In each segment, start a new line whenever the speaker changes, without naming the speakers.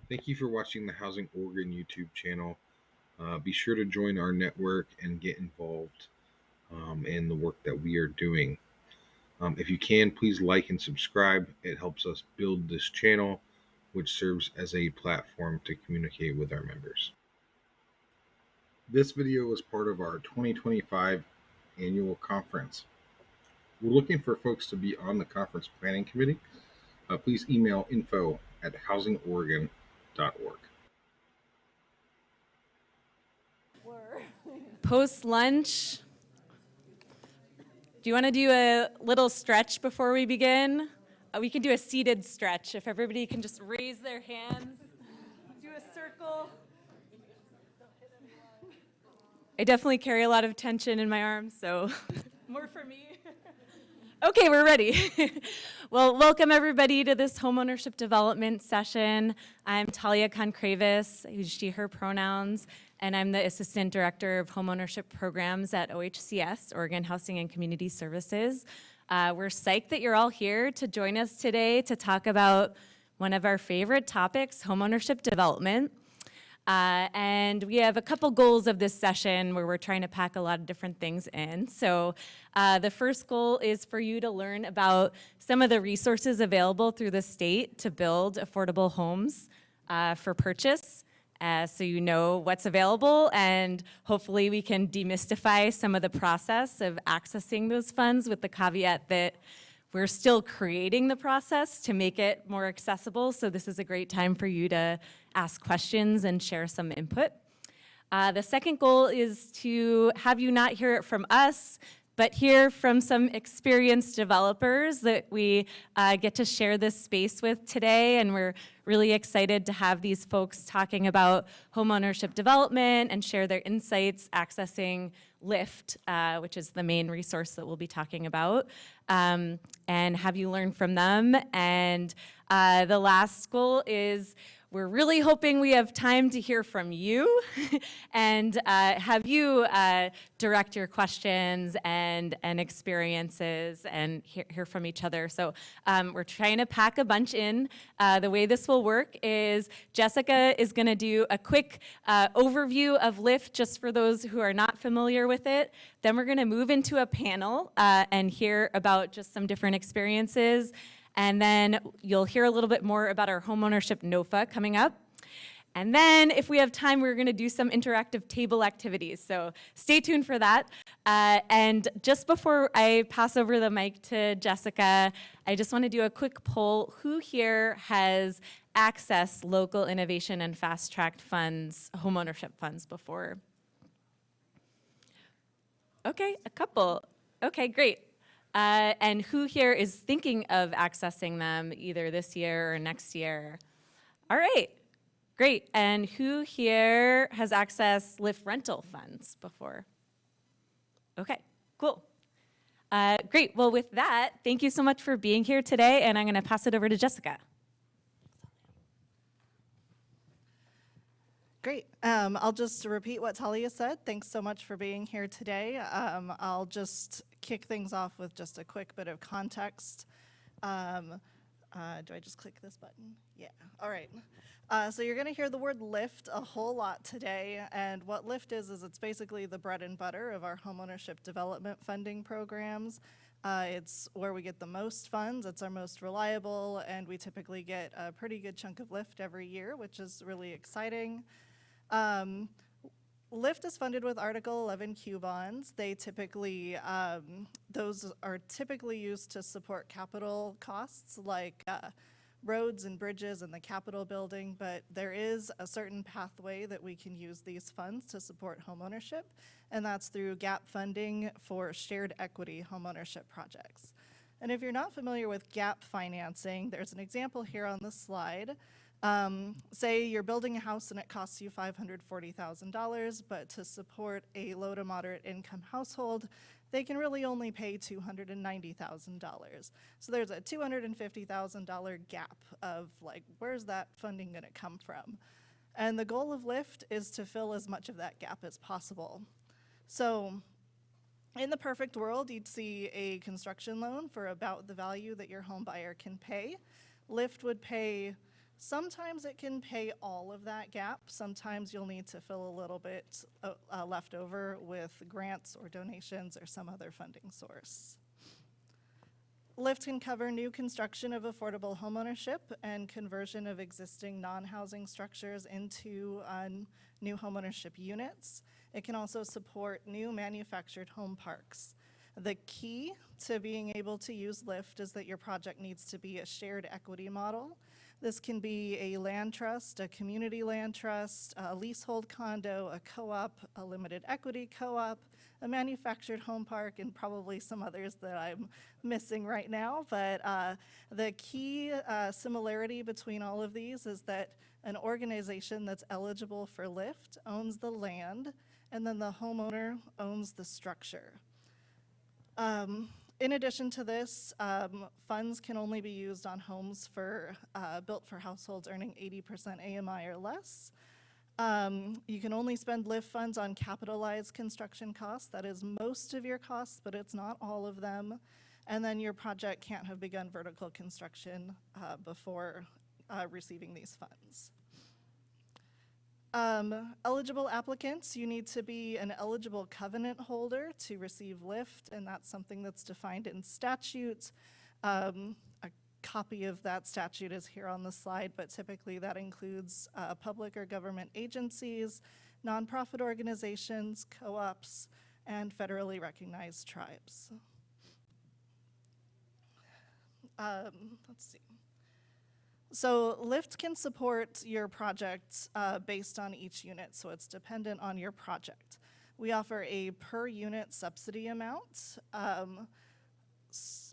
Thank you for watching the Housing Oregon YouTube channel. Be sure to join our network and get involved in the work that we are doing. If you can, please like and subscribe. It helps us build this channel, which serves as a platform to communicate with our members. This video is part of our 2025 annual conference. We're looking for folks to be on the conference planning committee. Please email info@housingoregon.org.
Post lunch. Do you want to do a little stretch before we begin? We can do a seated stretch if everybody can just raise their hands. Do a circle. I definitely carry a lot of tension in my arms, so more for me. Okay, we're ready. Well, welcome everybody to this homeownership development session. I'm Talia Concravis, who's she, her pronouns, and I'm the Assistant Director of Homeownership Programs at OHCS, Oregon Housing and Community Services. We're psyched that you're all here to join us today to talk about one of our favorite topics, homeownership development. And we have a couple goals of this session where we're trying to pack a lot of different things in. So the first goal is for you to learn about some of the resources available through the state to build affordable homes for purchase. So you know what's available, and hopefully we can demystify some of the process of accessing those funds with the caveat that we're still creating the process to make it more accessible, so this is a great time for you to ask questions and share some input. The second goal is to have you not hear it from us, but hear from some experienced developers that we get to share this space with today, and we're really excited to have these folks talking about homeownership development and share their insights accessing LIFT, which is the main resource that we'll be talking about, and have you learn from them. And the last goal is we're really hoping we have time to hear from you and have you direct your questions and experiences and hear from each other. So we're trying to pack a bunch in. The way this will work is Jessica is going to do a quick overview of LIFT just for those who are not familiar with it. Then we're going to move into a panel and hear about just some different experiences. And then you'll hear a little bit more about our homeownership NOFA coming up. And then if we have time, we're gonna do some interactive table activities. So stay tuned for that. And just before I pass over the mic to Jessica, I just wanna do a quick poll. Who here has accessed local innovation and fast-tracked funds, homeownership funds before? Okay, a couple. Okay, great. And who here is thinking of accessing them either this year or next year? All right, great. And who here has accessed LIFT rental funds before? Okay, cool. Great, well with that, thank you so much for being here today, and I'm gonna pass it over to Jessica.
Great. I'll just repeat what Talia said. Thanks so much for being here today. I'll just kick things off with just a quick bit of context. Do I just click this button? Yeah. All right. So you're going to hear the word LIFT a whole lot today. And what LIFT is it's basically the bread and butter of our homeownership development funding programs. It's where we get the most funds, it's our most reliable, and we typically get a pretty good chunk of LIFT every year, which is really exciting. LIFT is funded with Article 11Q bonds. They typically, those are typically used to support capital costs like roads and bridges and the Capitol building, but there is a certain pathway that we can use these funds to support homeownership, and that's through gap funding for shared equity homeownership projects. And if you're not familiar with gap financing, there's an example here on the slide. Say you're building a house and it costs you $540,000, but to support a low to moderate income household, they can really only pay $290,000. So there's a $250,000 gap of like, where's that funding gonna come from? And the goal of LIFT is to fill as much of that gap as possible. So in the perfect world, you'd see a construction loan for about the value that your home buyer can pay. LIFT would pay Sometimes it can pay all of that gap. Sometimes you'll need to fill a little bit left over with grants or donations or some other funding source. LIFT can cover new construction of affordable homeownership and conversion of existing non-housing structures into new homeownership units. It can also support new manufactured home parks. The key to being able to use LIFT is that your project needs to be a shared equity model. This can be a land trust, a community land trust, a leasehold condo, a co-op, a limited equity co-op, a manufactured home park, and probably some others that I'm missing right now. But the key similarity between all of these is that an organization that's eligible for LIFT owns the land, and then the homeowner owns the structure. In addition to this, funds can only be used on homes built for households earning 80% AMI or less. You can only spend LIFT funds on capitalized construction costs. That is most of your costs, but it's not all of them. And then your project can't have begun vertical construction before receiving these funds. Eligible applicants, you need to be an eligible covenant holder to receive LIFT, and that's something that's defined in statute. A copy of that statute is here on the slide, but typically that includes public or government agencies, nonprofit organizations, co-ops, and federally recognized tribes. Let's see. So LIFT can support your project based on each unit, so it's dependent on your project. We offer a per unit subsidy amount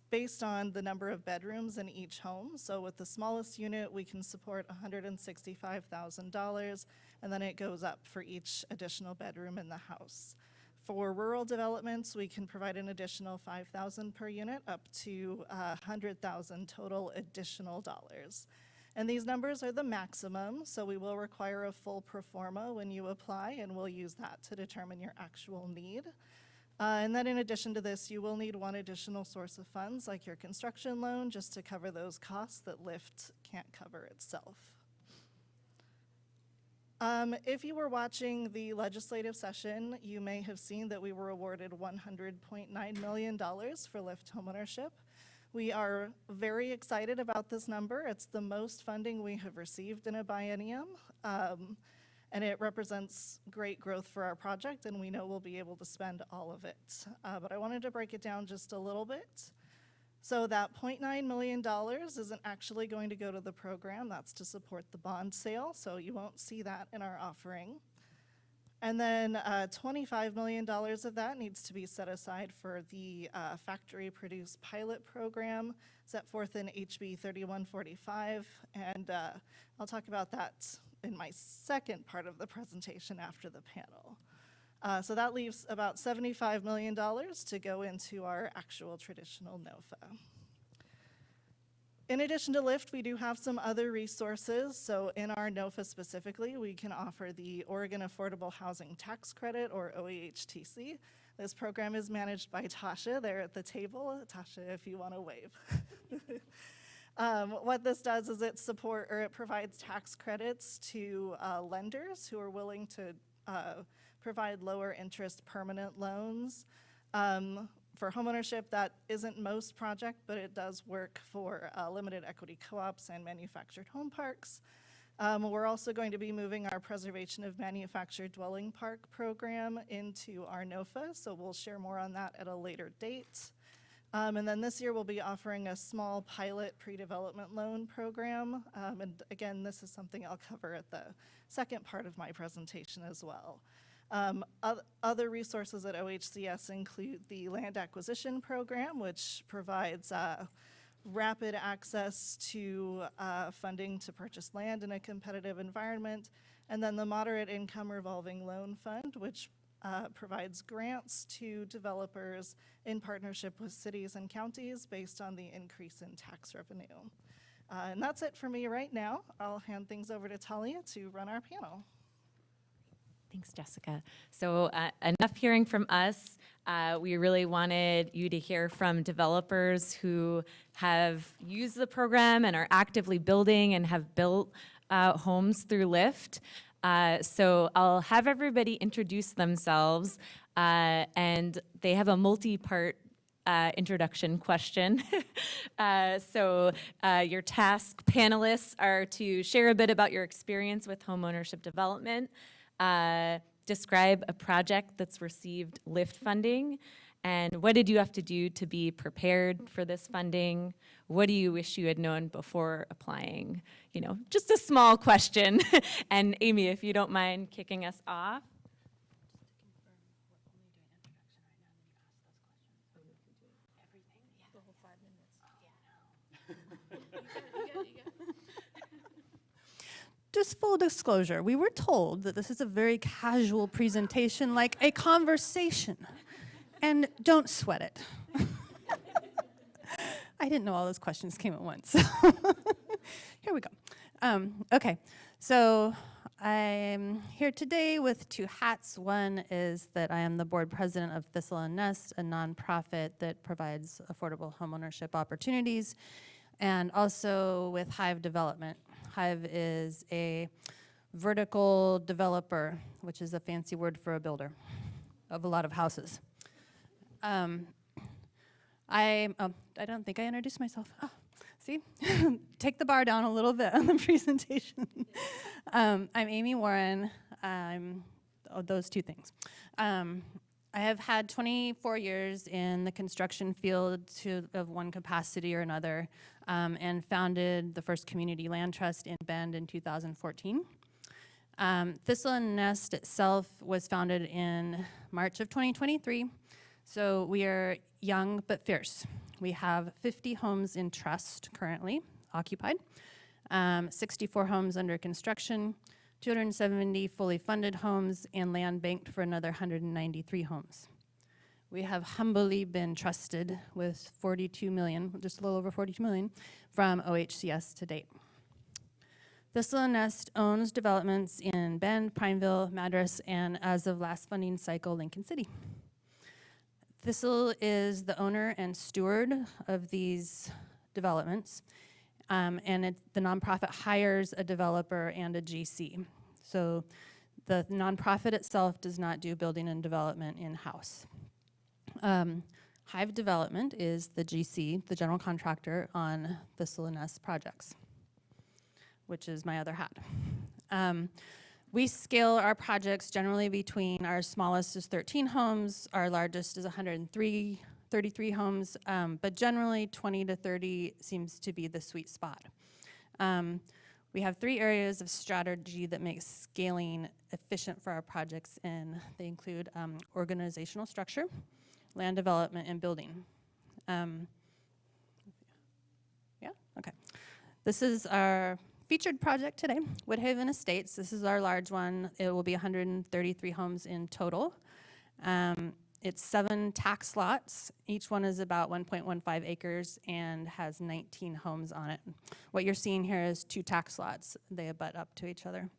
based on the number of bedrooms in each home. So with the smallest unit, we can support $165,000, and then it goes up for each additional bedroom in the house. For rural developments, we can provide an additional $5,000 per unit, up to $100,000 total additional dollars. And these numbers are the maximum, so we will require a full pro forma when you apply, and we'll use that to determine your actual need. And then in addition to this, you will need one additional source of funds, like your construction loan, just to cover those costs that LIFT can't cover itself. If you were watching the legislative session, you may have seen that we were awarded $100.9 million for LIFT homeownership. We are very excited about this number. It's the most funding we have received in a biennium, and it represents great growth for our project, and we know we'll be able to spend all of it. But I wanted to break it down just a little bit. So that $0.9 million isn't actually going to go to the program. That's to support the bond sale, so you won't see that in our offering. And then $25 million of that needs to be set aside for the factory-produced pilot program set forth in HB 3145, and I'll talk about that in my second part of the presentation after the panel. So that leaves about $75 million to go into our actual traditional NOFA. In addition to LIFT, we do have some other resources. So in our NOFA specifically, we can offer the Oregon Affordable Housing Tax Credit, or OHTC. This program is managed by Tasha there at the table. Tasha, if you want to wave. What this does is it provides tax credits to lenders who are willing to provide lower interest permanent loans. For homeownership, that isn't most project, but it does work for limited equity co-ops and manufactured home parks. We're also going to be moving our preservation of manufactured dwelling park program into our NOFA, so we'll share more on that at a later date. And then this year we'll be offering a small pilot pre-development loan program. And again, this is something I'll cover at the second part of my presentation as well. Other resources at OHCS include the land acquisition program, which provides rapid access to funding to purchase land in a competitive environment, and then the Moderate Income Revolving Loan Fund, which provides grants to developers in partnership with cities and counties based on the increase in tax revenue. And that's it for me right now. I'll hand things over to Talia to run our panel.
Thanks, Jessica. So enough hearing from us. We really wanted you to hear from developers who have used the program and are actively building and have built homes through LIFT. So I'll have everybody introduce themselves, and they have a multi-part introduction question. So your task panelists are to share a bit about your experience with homeownership development, describe a project that's received LIFT funding, and what did you have to do to be prepared for this funding? What do you wish you had known before applying? You know, just a small question. And Amy, if you don't mind kicking us off.
Just full disclosure, we were told that this is a very casual presentation, like a conversation, and don't sweat it. I didn't know all those questions came at once. Here we go. Okay, so I'm here today with two hats. One is that I am the board president of Thistle and Nest, a nonprofit that provides affordable homeownership opportunities, and also with Hive Development. Hive is a vertical developer, which is a fancy word for a builder of a lot of houses. I don't think I introduced myself. Oh, see? Take the bar down a little bit on the presentation. I'm Amy Warren. I'm those two things. I have had 24 years in the construction field of one capacity or another, and founded the first community land trust in Bend in 2014. Thistle and Nest itself was founded in March of 2023, so we are young but fierce. We have 50 homes in trust currently occupied, 64 homes under construction, 270 fully funded homes, and land banked for another 193 homes. We have humbly been trusted with $42 million, just a little over $42 million, from OHCS to date. Thistle and Nest owns developments in Bend, Prineville, Madras, and as of last funding cycle, Lincoln City. Thistle is the owner and steward of these developments, and the nonprofit hires a developer and a GC. So the nonprofit itself does not do building and development in-house. Hive Development is the GC, the general contractor on Thistle and Nest projects, which is my other hat. We scale our projects generally between our smallest is 13 homes, our largest is 33 homes, but generally 20 to 30 seems to be the sweet spot. We have 3 areas of strategy that make scaling efficient for our projects, and they include organizational structure, land development, and building. Yeah, okay. This is our featured project today, Woodhaven Estates. This is our large one. It will be 133 homes in total. It's 7 tax lots. Each one is about 1.15 acres and has 19 homes on it. What you're seeing here is 2 tax lots. They abut up to each other.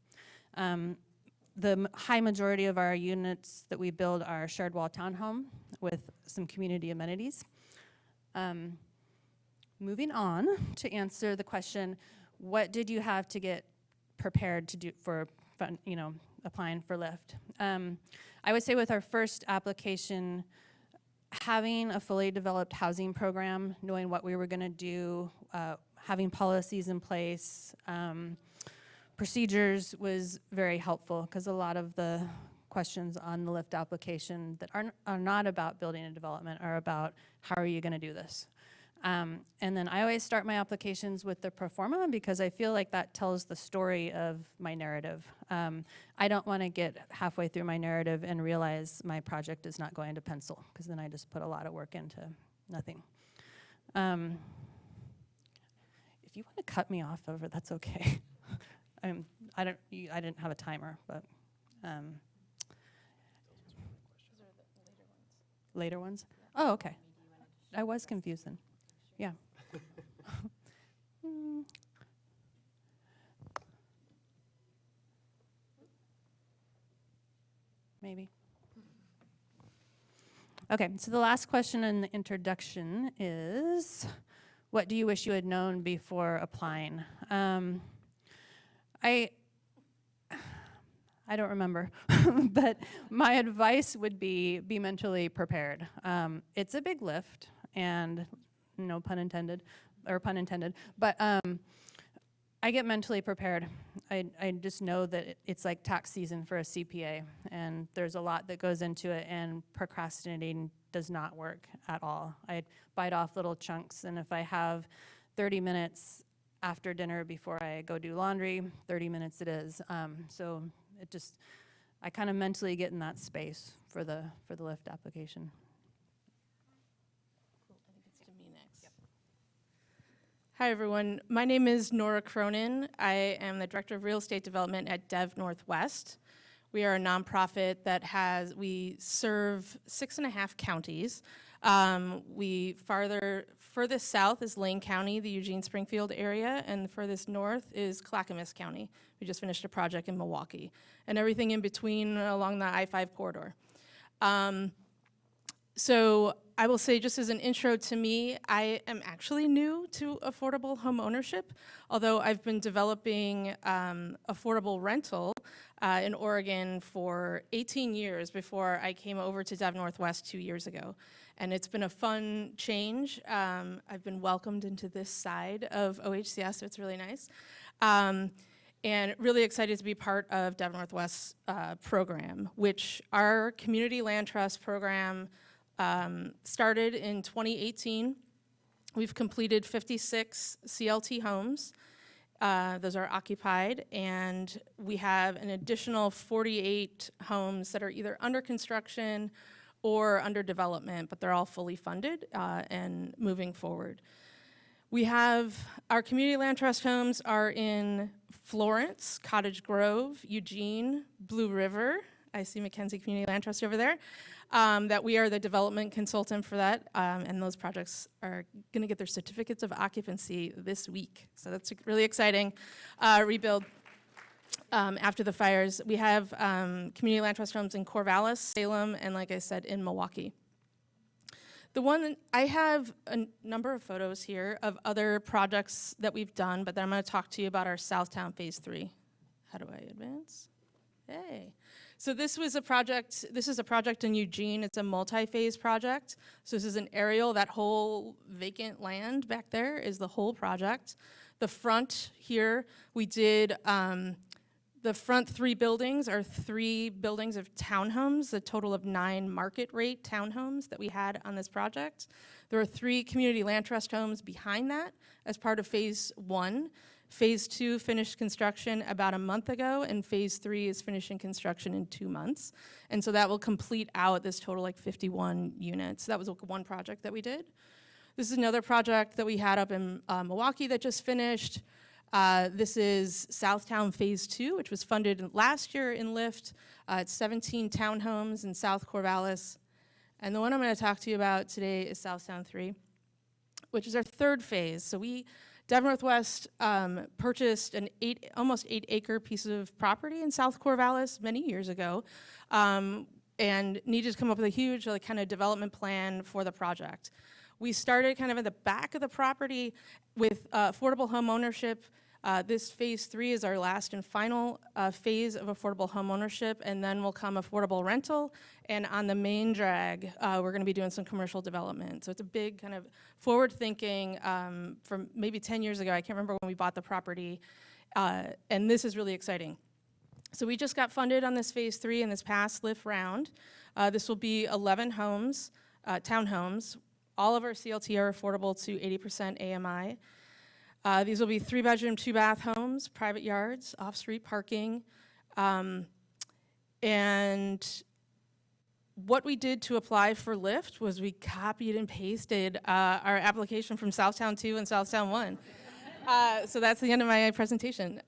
The high majority of our units that we build are shared wall townhome with some community amenities. Moving on to answer the question, what did you have to get prepared to do for, applying for LIFT? I would say with our first application, having a fully developed housing program, knowing what we were going to do, having policies in place, procedures was very helpful, because a lot of the questions on the LIFT application that are not about building and development are about how are you going to do this. And then I always start my applications with the pro forma, because I feel like that tells the story of my narrative. I don't want to get halfway through my narrative and realize my project is not going to pencil, because then I just put a lot of work into nothing. If you want to cut me off over, that's okay. I didn't have a timer, but. Those are the later ones. Oh, okay. I was confused then. Yeah.
maybe. Okay, so the last question in the introduction is, what do you wish you had known before applying? I don't remember, but my advice would be mentally prepared. It's a big lift, and no pun intended, but I get mentally prepared. I just know that it's like tax season for a CPA, and there's a lot that goes into it, and procrastinating does not work at all. I bite off little chunks, and if I have 30 minutes after dinner before I go do laundry, 30 minutes it is. So it just, I kind of mentally get in that space for the lift application.
Cool. I think it's to me next. Yep. Hi, everyone. My name is Nora Cronin. I am the Director of Real Estate Development at Dev Northwest. We are a nonprofit that we serve 6.5 counties. Furthest south is Lane County, the Eugene-Springfield area, and the furthest north is Clackamas County. We just finished a project in Milwaukee, and everything in between along the I-5 corridor. So I will say, just as an intro to me, I am actually new to affordable home ownership, although I've been developing affordable rental in Oregon for 18 years before I came over to Dev Northwest 2 years ago. And it's been a fun change. I've been welcomed into this side of OHCS, so it's really nice. And really excited to be part of Dev Northwest's program, which our Community Land Trust program started in 2018. We've completed 56 CLT homes. Those are occupied, and we have an additional 48 homes that are either under construction or under development, but they're all fully funded and moving forward. We have our Community Land Trust homes are in Florence, Cottage Grove, Eugene, Blue River. I see Mackenzie Community Land Trust over there. That we are the development consultant for that, and those projects are going to get their certificates of occupancy this week. So that's really exciting. Rebuild after the fires. We have Community Land Trust homes in Corvallis, Salem, and like I said, in Milwaukee. I have a number of photos here of other projects that we've done, but then I'm going to talk to you about our Southtown Phase 3. How do I advance? Hey. So this is a project in Eugene. It's a multi-phase project. So this is an aerial. That whole vacant land back there is the whole project. The front here, we did, the front 3 buildings are 3 buildings of townhomes, a total of 9 market rate townhomes that we had on this project. There are 3 community land trust homes behind that as part of phase 1. Phase 2 finished construction about a month ago, and phase 3 is finishing construction in 2 months. And so that will complete out this total like 51 units. That was one project that we did. This is another project that we had up in Milwaukee that just finished. This is Southtown Phase 2, which was funded last year in LIFT. It's 17 townhomes in South Corvallis. And the one I'm going to talk to you about today is Southtown 3, which is our 3rd phase. So Dev Northwest purchased an almost 8-acre piece of property in South Corvallis many years ago, and needed to come up with a huge kind of development plan for the project. We started kind of in the back of the property with affordable home ownership. This phase 3 is our last and final phase of affordable home ownership, and then will come affordable rental. And on the main drag, we're going to be doing some commercial development. So it's a big kind of forward-thinking from maybe 10 years ago. I can't remember when we bought the property, and this is really exciting. So we just got funded on this phase 3 in this past LIF round. This will be 11 homes, townhomes. All of our CLT are affordable to 80% AMI. These will be 3-bedroom, 2-bath homes, private yards, off-street parking. And what we did to apply for LIFT was we copied and pasted our application from Southtown 2 and Southtown 1. So that's the end of my presentation.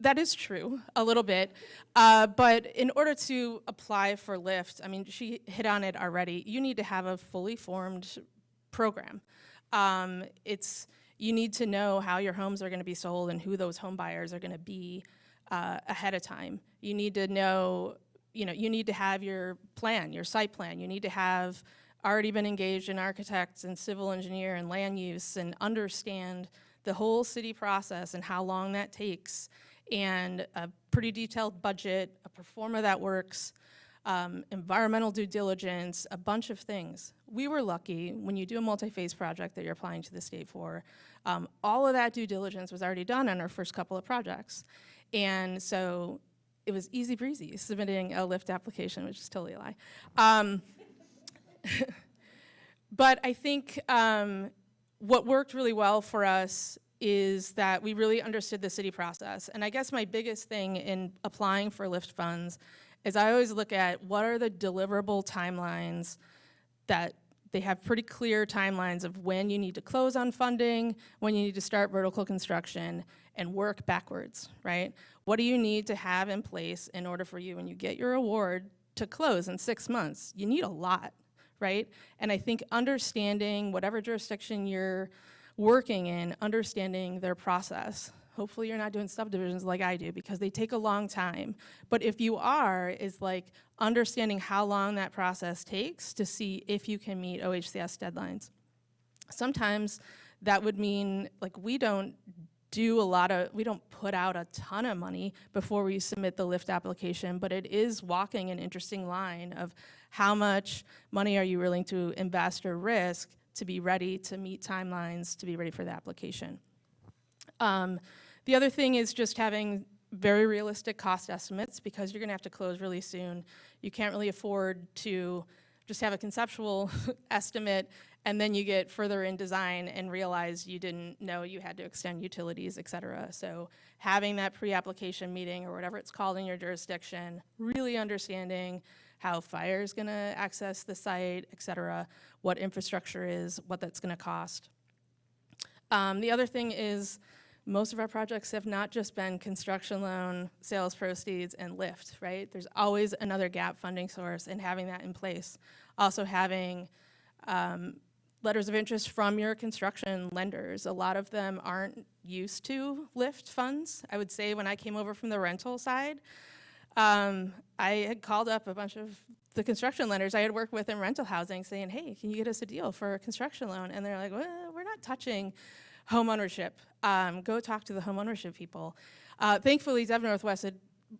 That is true, a little bit. But in order to apply for LIFT, I mean, she hit on it already, you need to have a fully formed program. You need to know how your homes are going to be sold and who those home buyers are going to be. ahead of time. You need to know, you need to have your plan, your site plan. You need to have already been engaged in architects and civil engineer and land use and understand the whole city process and how long that takes, and a pretty detailed budget, a pro forma that works, environmental due diligence, a bunch of things. We were lucky when you do a multi-phase project that you're applying to the state for, all of that due diligence was already done on our first couple of projects. And so it was easy breezy submitting a LIFT application, which is totally a lie. But I think what worked really well for us is that we really understood the city process. And I guess my biggest thing in applying for LIFT funds is I always look at what are the deliverable timelines, that they have pretty clear timelines of when you need to close on funding, when you need to start vertical construction, and work backwards, right? What do you need to have in place in order for you, when you get your award, to close in 6 months? You need a lot, right? And I think understanding whatever jurisdiction you're working in, understanding their process. Hopefully you're not doing subdivisions like I do, because they take a long time. But if you are, is like understanding how long that process takes to see if you can meet OHCS deadlines. Sometimes that would mean, like, we don't put out a ton of money before we submit the LIFT application, but it is walking an interesting line of how much money are you willing to invest or risk to be ready to meet timelines, to be ready for the application. The other thing is just having very realistic cost estimates, because you're gonna have to close really soon. You can't really afford to just have a conceptual estimate and then you get further in design and realize you didn't know you had to extend utilities, et cetera. So having that pre-application meeting, or whatever it's called in your jurisdiction, really understanding how fire is gonna access the site, et cetera, what infrastructure is, what that's gonna cost. The other thing is, most of our projects have not just been construction loan, sales proceeds, and LIFT, right? There's always another gap funding source, and having that in place. Also having letters of interest from your construction lenders. A lot of them aren't used to LIFT funds. I would say when I came over from the rental side, I had called up a bunch of the construction lenders I had worked with in rental housing saying, hey, can you get us a deal for a construction loan? And they're like, well, we're not touching homeownership. Go talk to the homeownership people. Thankfully, Dev Northwest had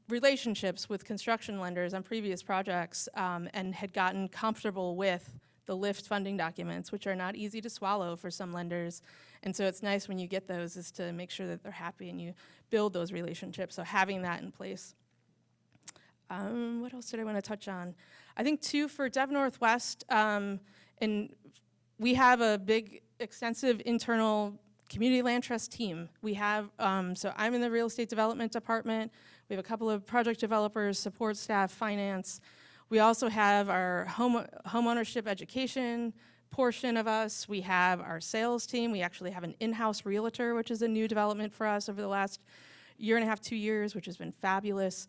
relationships with construction lenders on previous projects and had gotten comfortable with the LIFT funding documents, which are not easy to swallow for some lenders. And so it's nice when you get those is to make sure that they're happy and you build those relationships. So having that in place. What else did I want to touch on? I think too, for Dev Northwest, and we have a big, extensive internal community land trust team. We have, so I'm in the real estate development department. We have a couple of project developers, support staff, finance. We also have our homeownership education portion of us. We have our sales team. We actually have an in-house realtor, which is a new development for us over the last year and a half, 2 years, which has been fabulous.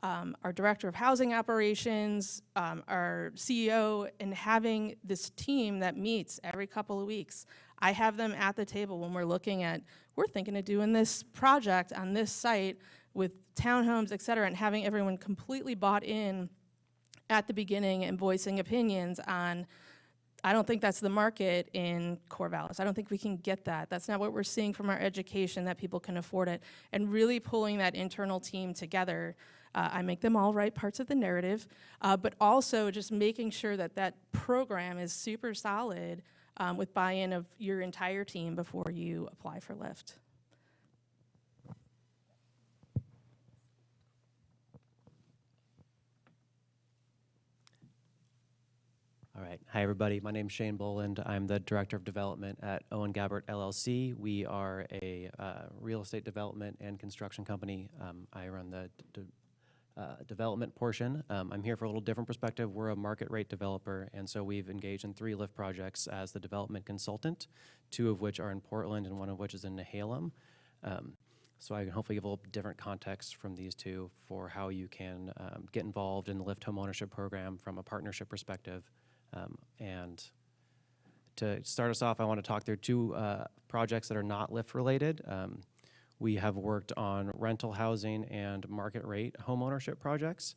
Our director of housing operations, our CEO, and having this team that meets every couple of weeks. I have them at the table when we're looking at, we're thinking of doing this project on this site with townhomes, et cetera, and having everyone completely bought in at the beginning and voicing opinions on, I don't think that's the market in Corvallis. I don't think we can get that. That's not what we're seeing from our education, that people can afford it. And really pulling that internal team together. I make them all write parts of the narrative, but also just making sure that that program is super solid with buy-in of your entire team before you apply for LIFT.
All right. Hi, everybody. My name is Shane Boland. I'm the Director of Development at Owen Gabbert LLC. We are a real estate development and construction company. I run the development portion. I'm here for a little different perspective. We're a market rate developer, and so we've engaged in 3 LIFT projects as the development consultant, 2 of which are in Portland and 1 of which is in Nehalem. So I can hopefully give a little different context from these 2 for how you can get involved in the LIFT homeownership program from a partnership perspective. And to start us off, I want to talk through 2 projects that are not LIFT related. We have worked on rental housing and market rate homeownership projects.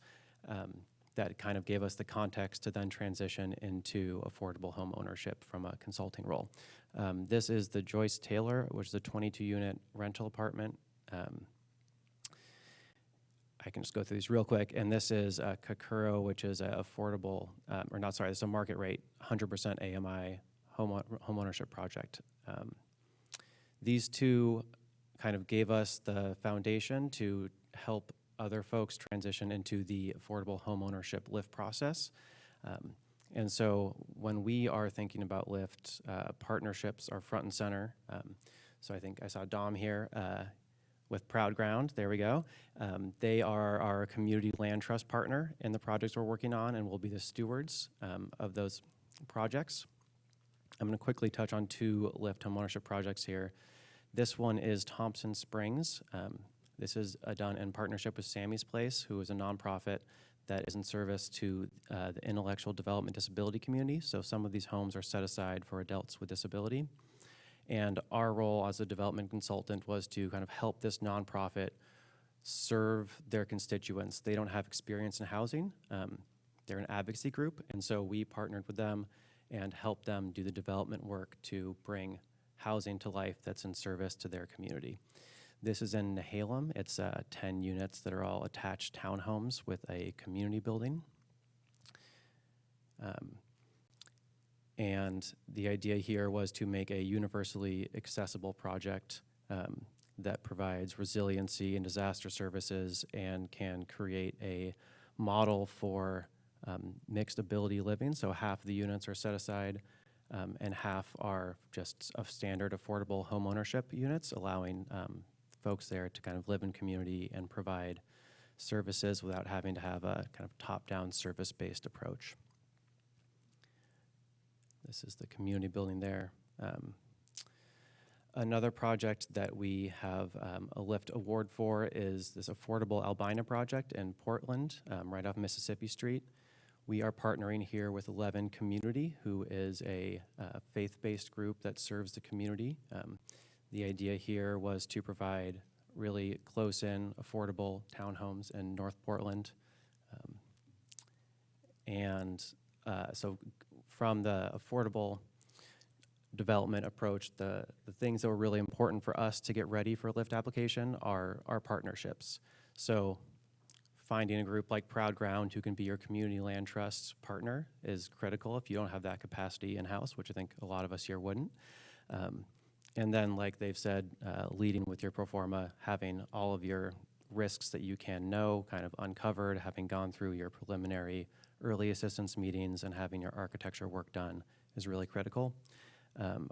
That kind of gave us the context to then transition into affordable home ownership from a consulting role. This is the Joyce Taylor, which is a 22-unit rental apartment. I can just go through these real quick. And this is Kakuro, which is an affordable, this is a market rate, 100% AMI home ownership project. These two kind of gave us the foundation to help other folks transition into the affordable home ownership LIFT process. And so when we are thinking about LIFT, partnerships are front and center. So I think I saw Dom here with Proud Ground, there we go. They are our community land trust partner in the projects we're working on and will be the stewards of those projects. I'm gonna quickly touch on 2 LIFT homeownership projects here. This one is Thompson Springs. This is done in partnership with Sammy's Place, who is a nonprofit that is in service to the intellectual development disability community. So some of these homes are set aside for adults with disability. And our role as a development consultant was to kind of help this nonprofit serve their constituents. They don't have experience in housing. They're an advocacy group, and so we partnered with them and helped them do the development work to bring housing to life that's in service to their community. This is in Nehalem. It's 10 units that are all attached townhomes with a community building. And the idea here was to make a universally accessible project that provides resiliency and disaster services and can create a model for mixed ability living. So half the units are set aside and half are just of standard affordable home ownership units, allowing folks there to kind of live in community and provide services without having to have a kind of top-down service-based approach. This is the community building there. Another project that we have a LIFT award for is this affordable Albina project in Portland, right off Mississippi Street. We are partnering here with 11 Community, who is a faith-based group that serves the community. The idea here was to provide really close-in, affordable townhomes in North Portland. So from the affordable development approach, the things that were really important for us to get ready for a LIFT application are our partnerships. So finding a group like Proud Ground who can be your community land trust partner is critical if you don't have that capacity in-house, which I think a lot of us here wouldn't. And then, like they've said, leading with your pro forma, having all of your risks that you can know kind of uncovered, having gone through your preliminary early assistance meetings and having your architecture work done is really critical.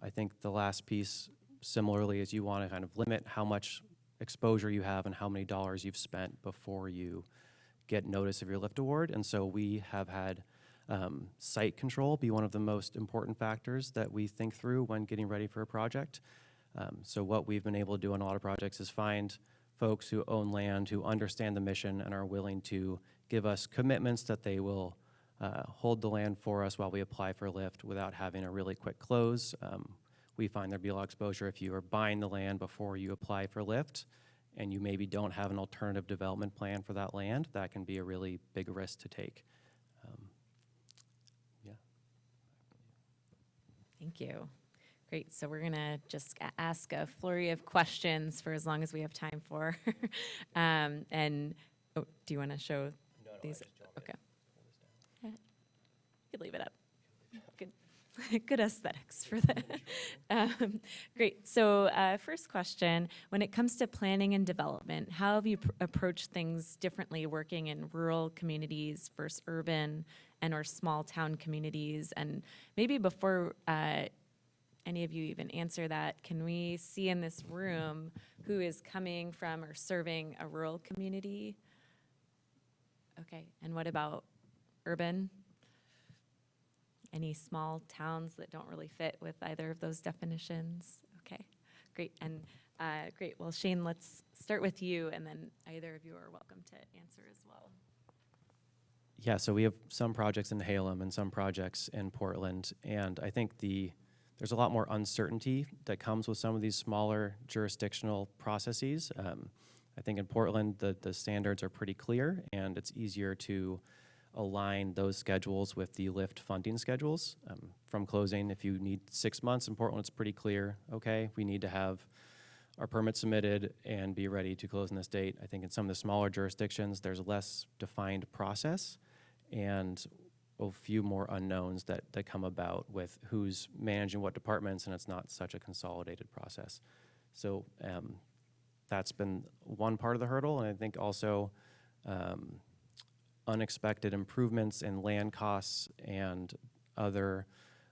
I think the last piece, similarly, is you want to kind of limit how much exposure you have and how many dollars you've spent before you get notice of your LIFT award. And so we have had site control be one of the most important factors that we think through when getting ready for a project. So what we've been able to do on a lot of projects is find folks who own land, who understand the mission and are willing to give us commitments that they will hold the land for us while we apply for a LIFT without having a really quick close. We find there'd be a lot of exposure if you are buying the land before you apply for LIFT and you maybe don't have an alternative development plan for that land. That can be a really big risk to take.
Thank you. Great. So we're going to just ask a flurry of questions for as long as we have time for. Do you want to show these? Okay. You could leave it up. Good. Good aesthetics for that. Great. So first question, when it comes to planning and development, how have you approached things differently working in rural communities versus urban and or small town communities? And maybe before any of you even answer that, can we see in this room who is coming from or serving a rural community? Okay. And what about urban? Any small towns that don't really fit with either of those definitions? Okay, great. And great. Well, Shane, let's start with you, and then either of you are welcome to answer as well.
Yeah, so we have some projects in Halem and some projects in Portland, and I think the there's a lot more uncertainty that comes with some of these smaller jurisdictional processes. I think in Portland, the standards are pretty clear, and it's easier to align those schedules with the LIFT funding schedules. From closing, if you need 6 months in Portland, it's pretty clear, okay, we need to have our permit submitted and be ready to close on this date. I think in some of the smaller jurisdictions, there's less defined process and a few more unknowns that come about with who's managing what departments, and it's not such a consolidated process. So that's been one part of the hurdle, and I think also unexpected improvements in land costs and other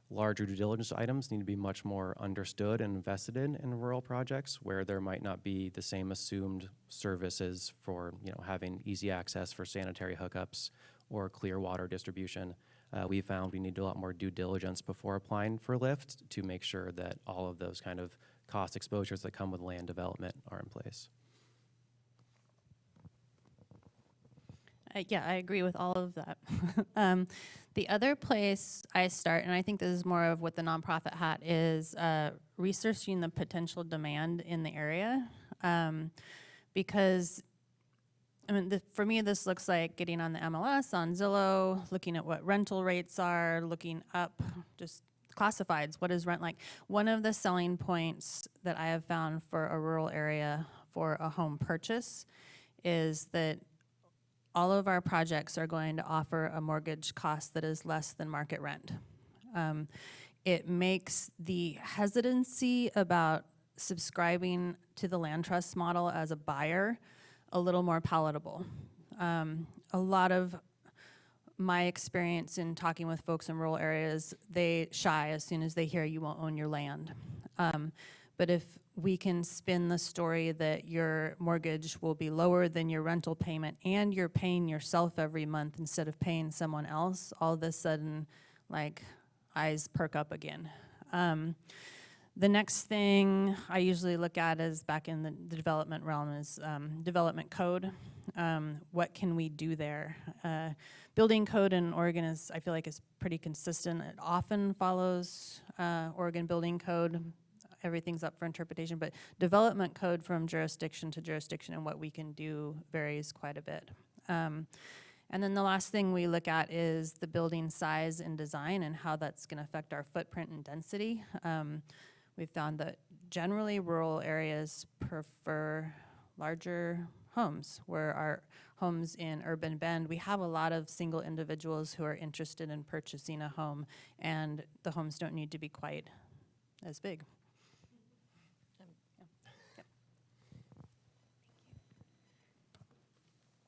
larger due diligence items need to be much more understood and invested in rural projects where there might not be the same assumed services for having easy access for sanitary hookups or clear water distribution. We found we need a lot more due diligence before applying for LIFT to make sure that all of those kind of cost exposures that come with land development are in place.
Yeah, I agree with all of that. The other place I start, and I think this is more of what the nonprofit hat is, researching the potential demand in the area. Because, I mean, for me, this looks like getting on the MLS, on Zillow, looking at what rental rates are, looking up just classifieds, what is rent like. One of the selling points that I have found for a rural area for a home purchase is that all of our projects are going to offer a mortgage cost that is less than market rent. It makes the hesitancy about subscribing to the land trust model as a buyer a little more palatable. A lot of my experience in talking with folks in rural areas, they shy as soon as they hear you won't own your land. But if we can spin the story that your mortgage will be lower than your rental payment and you're paying yourself every month instead of paying someone else, all of a sudden, like, eyes perk up again. The next thing I usually look at is back in the development realm is development code. What can we do there? Building code in Oregon is, I feel like, is pretty consistent. It often follows Oregon building code. Everything's up for interpretation, but development code from jurisdiction to jurisdiction and what we can do varies quite a bit. And then the last thing we look at is the building size and design and how that's going to affect our footprint and density. We've found that generally rural areas prefer larger homes, where our homes in Urban Bend, we have a lot of single individuals who are interested in purchasing a home, and the homes don't need to be quite as big.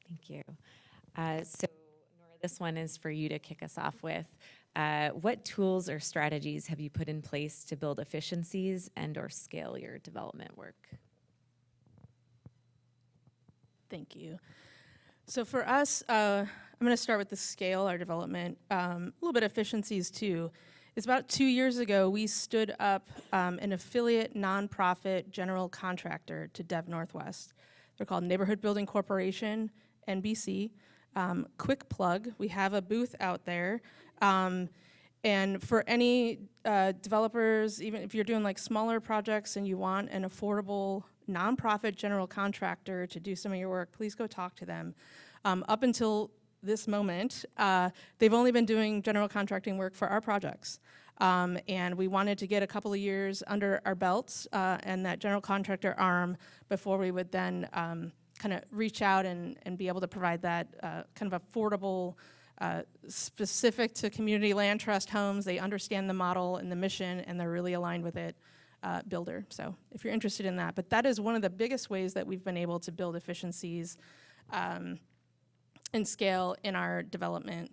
Thank you. So, Nora, this one is for you to kick us off with. What tools or strategies have you put in place to build efficiencies and or scale your development work?
Thank you. So for us, I'm going to start with the scale, our development, a little bit of efficiencies too. It's about 2 years ago, we stood up an affiliate nonprofit general contractor to Dev Northwest. They're called Neighborhood Building Corporation, NBC. Quick plug, we have a booth out there. And for any developers, even if you're doing like smaller projects and you want an affordable nonprofit general contractor to do some of your work, please go talk to them. Up until this moment, they've only been doing general contracting work for our projects. And we wanted to get a couple of years under our belts and that general contractor arm before we would then kind of reach out and be able to provide that kind of affordable, specific to community land trust homes. They understand the model and the mission, and they're really aligned with it, builder. So if you're interested in that. But that is one of the biggest ways that we've been able to build efficiencies and scale in our development.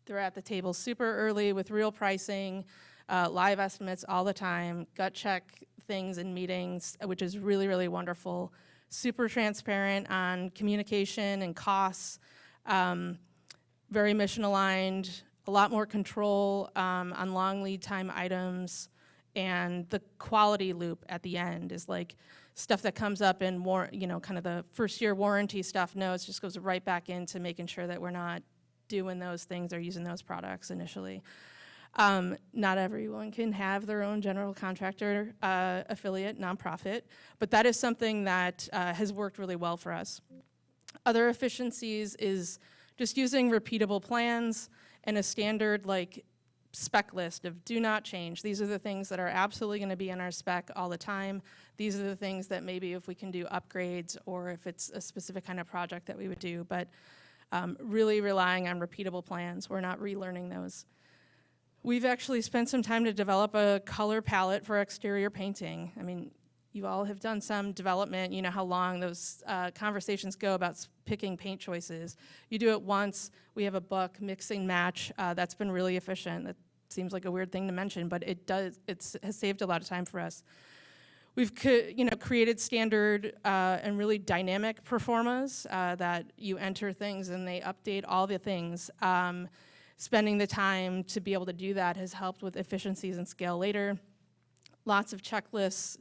They're at the table super early with real pricing, live estimates all the time, gut check things in meetings, which is really, really wonderful. Super transparent on communication and costs, very mission aligned, a lot more control on long lead time items, and the quality loop at the end is like stuff that comes up in more, kind of the first year warranty stuff. No, it just goes right back into making sure that we're not doing those things or using those products initially. Not everyone can have their own general contractor affiliate nonprofit, but that is something that has worked really well for us. Other efficiencies is just using repeatable plans and a standard like spec list of do not change. These are the things that are absolutely going to be in our spec all the time. These are the things that maybe if we can do upgrades or if it's a specific kind of project that we would do, but really relying on repeatable plans. We're not relearning those. We've actually spent some time to develop a color palette for exterior painting. I mean, you all have done some development. You know how long those conversations go about picking paint choices. You do it once. We have a book, Mix and Match. That's been really efficient. That seems like a weird thing to mention, but it does. It has saved a lot of time for us. We've created standard and really dynamic performas that you enter things and they update all the things. Spending the time to be able to do that has helped with efficiencies and scale later. Lots of checklists,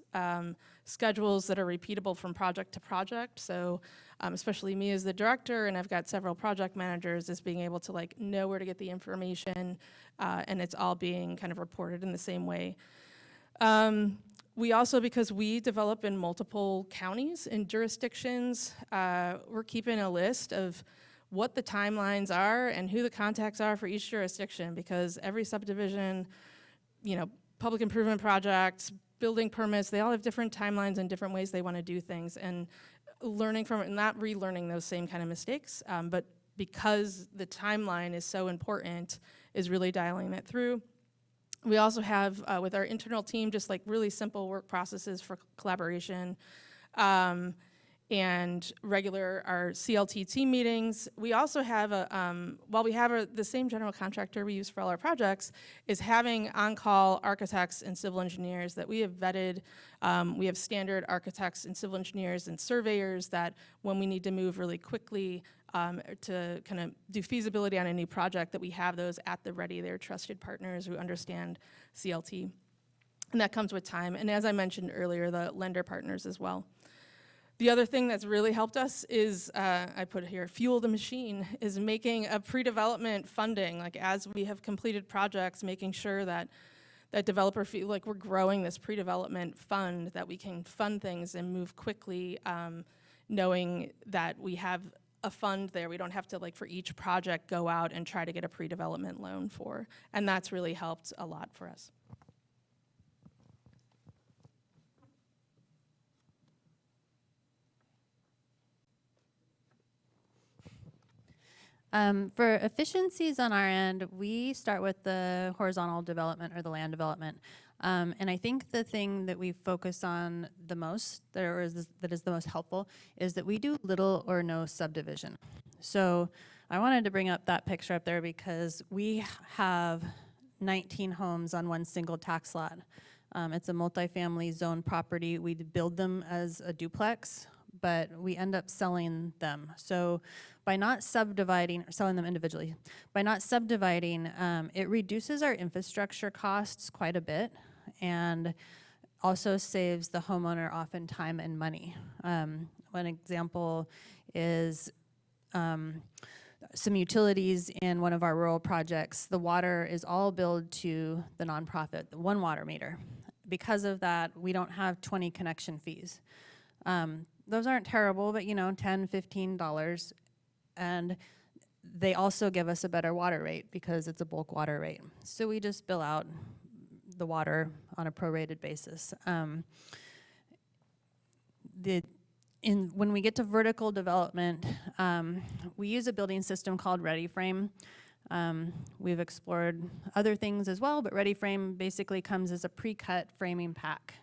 schedules that are repeatable from project to project. So especially me as the director, and I've got several project managers, is being able to like know where to get the information, and it's all being kind of reported in the same way. We also, because we develop in multiple counties and jurisdictions, we're keeping a list of what the timelines are and who the contacts are for each jurisdiction, because every subdivision, public improvement projects, building permits, they all have different timelines and different ways they want to do things, and learning from it and not relearning those same kind of mistakes, but because the timeline is so important, is really dialing that through. We also have, with our internal team, just like really simple work processes for collaboration, and our CLT team meetings. We also have while we have the same general contractor we use for all our projects, is having on-call architects and civil engineers that we have vetted. We have standard architects and civil engineers and surveyors that when we need to move really quickly to kind of do feasibility on a new project, that we have those at the ready. They're trusted partners who understand CLT. And that comes with time. And as I mentioned earlier, the lender partners as well. The other thing that's really helped us is, I put it here, fuel the machine, is making a pre-development funding, like as we have completed projects, making sure that developer feel like we're growing this pre-development fund, that we can fund things and move quickly, knowing that we have a fund there. We don't have to, like, for each project, go out and try to get a pre-development loan for. And that's really helped a lot for us.
For efficiencies on our end, we start with the horizontal development or the land development. And I think the thing that we focus on the most, that is the most helpful, is that we do little or no subdivision. So I wanted to bring up that picture up there because we have 19 homes on one single tax lot. It's a multifamily zone property. We build them as a duplex, but we end up selling them. So by not subdividing, or selling them individually, by not subdividing, it reduces our infrastructure costs quite a bit and also saves the homeowner often time and money. One example is some utilities in one of our rural projects. The water is all billed to the nonprofit, the one water meter. Because of that, we don't have 20 connection fees. Those aren't terrible, but $10, $15. And they also give us a better water rate because it's a bulk water rate. So we just bill out the water on a prorated basis. When we get to vertical development, we use a building system called ReadyFrame. We've explored other things as well, but ReadyFrame basically comes as a pre-cut framing pack.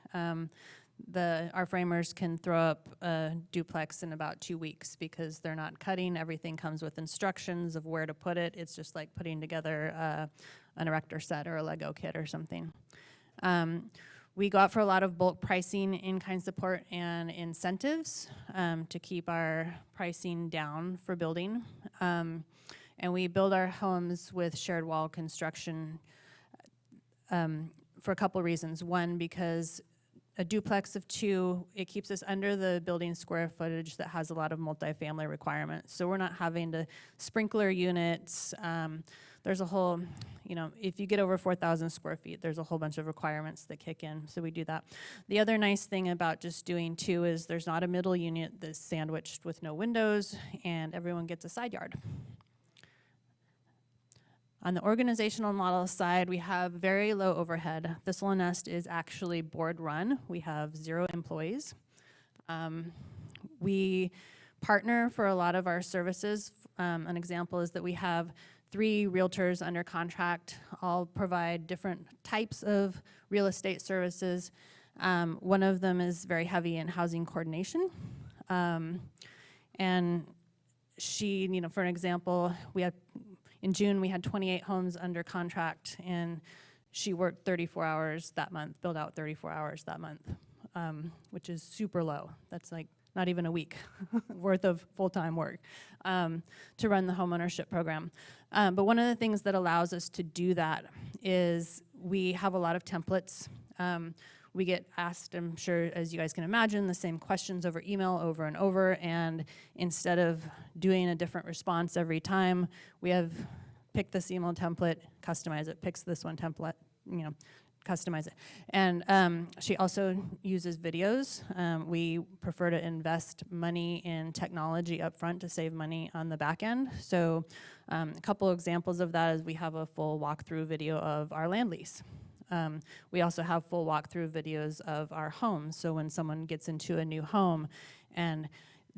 Our framers can throw up a duplex in about 2 weeks because they're not cutting. Everything comes with instructions of where to put it. It's just like putting together an erector set or a Lego kit or something. We go out for a lot of bulk pricing, in-kind support, and incentives to keep our pricing down for building. And we build our homes with shared wall construction for a couple reasons. One, because a duplex of 2, it keeps us under the building square footage that has a lot of multifamily requirements. So we're not having to sprinkler units, there's a whole, if you get over 4,000 square feet, there's a whole bunch of requirements that kick in, so we do that. The other nice thing about just doing 2 is there's not a middle unit that's sandwiched with no windows, and everyone gets a side yard. On the organizational model side, we have very low overhead. Thistle Nest is actually board run. We have 0 employees. We partner for a lot of our services. An example is that we have 3 realtors under contract, all provide different types of real estate services. One of them is very heavy in housing coordination. And she, for an example, in June, we had 28 homes under contract, and she worked 34 hours that month, billed out 34 hours that month, which is super low. That's like not even a week worth of full-time work to run the homeownership program. But one of the things that allows us to do that is we have a lot of templates. We get asked, I'm sure, as you guys can imagine, the same questions over email over and over, and instead of doing a different response every time, we have pick this email template, customize it, picks this one template, customize it. And she also uses videos. We prefer to invest money in technology up front to save money on the back end. So a couple examples of that is we have a full walkthrough video of our land lease. We also have full walkthrough videos of our homes. So when someone gets into a new home, and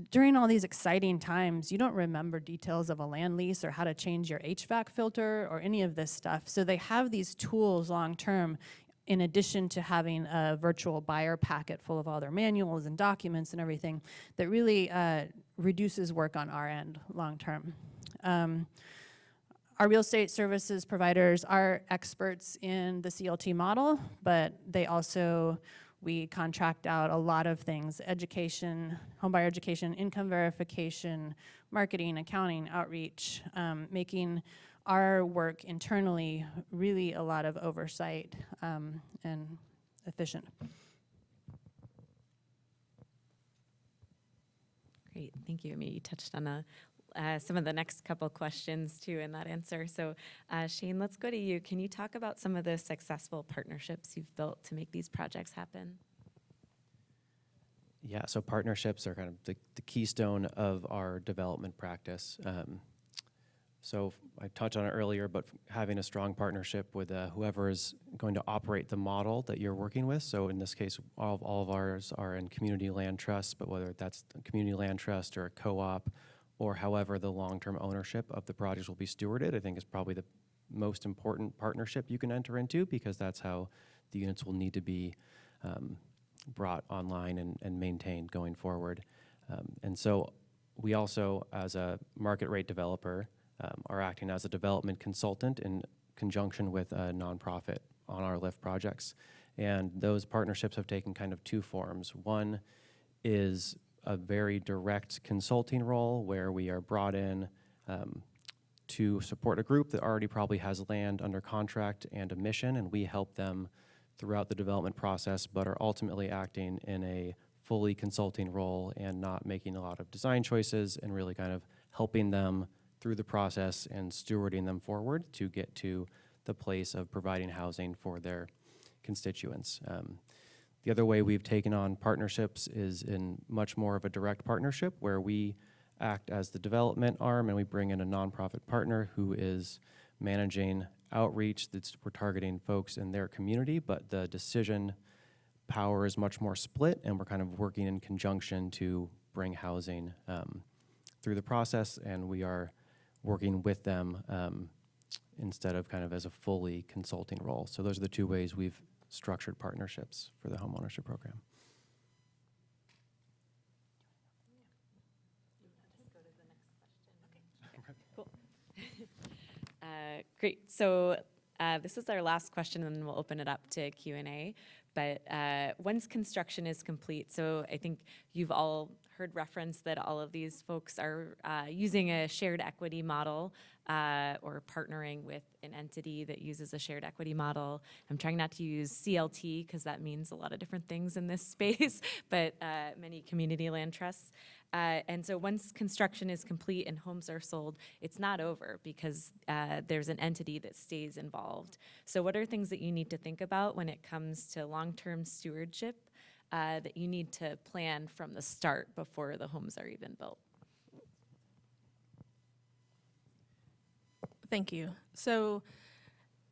during all these exciting times, you don't remember details of a land lease or how to change your HVAC filter or any of this stuff. So they have these tools long term, in addition to having a virtual buyer packet full of all their manuals and documents and everything, that really reduces work on our end long term. Our real estate services providers are experts in the CLT model, but we contract out a lot of things: education, homebuyer education, income verification, marketing, accounting, outreach, making our work internally really a lot of oversight and efficient.
Great, thank you. You touched on some of the next couple questions too in that answer. So Shane, let's go to you. Can you talk about some of the successful partnerships you've built to make these projects happen?
Yeah, so partnerships are kind of the keystone of our development practice. So I touched on it earlier, but having a strong partnership with whoever is going to operate the model that you're working with. So in this case, all of ours are in community land trusts, but whether that's a community land trust or a co-op, or however the long-term ownership of the projects will be stewarded, I think is probably the most important partnership you can enter into, because that's how the units will need to be brought online and maintained going forward. And so we also, as a market rate developer, are acting as a development consultant in conjunction with a nonprofit on our LIFT projects. And those partnerships have taken kind of 2 forms. One is a very direct consulting role where we are brought in to support a group that already probably has land under contract and a mission, and we help them throughout the development process, but are ultimately acting in a fully consulting role and not making a lot of design choices, and really kind of helping them through the process and stewarding them forward to get to the place of providing housing for their constituents. The other way we've taken on partnerships is in much more of a direct partnership, where we act as the development arm and we bring in a nonprofit partner who is managing outreach. We're targeting folks in their community, but the decision power is much more split, and we're kind of working in conjunction to bring housing through the process, and we are working with them instead of kind of as a fully consulting role. So those are the 2 ways we've structured partnerships for the homeownership program.
Great. So this is our last question, and then we'll open it up to Q&A. But once construction is complete, so I think you've all heard reference that all of these folks are using a shared equity model or partnering with an entity that uses a shared equity model. I'm trying not to use CLT because that means a lot of different things in this space, but many community land trusts. And so once construction is complete and homes are sold, it's not over because there's an entity that stays involved. So what are things that you need to think about when it comes to long-term stewardship that you need to plan from the start before the homes are even built?
Thank you. So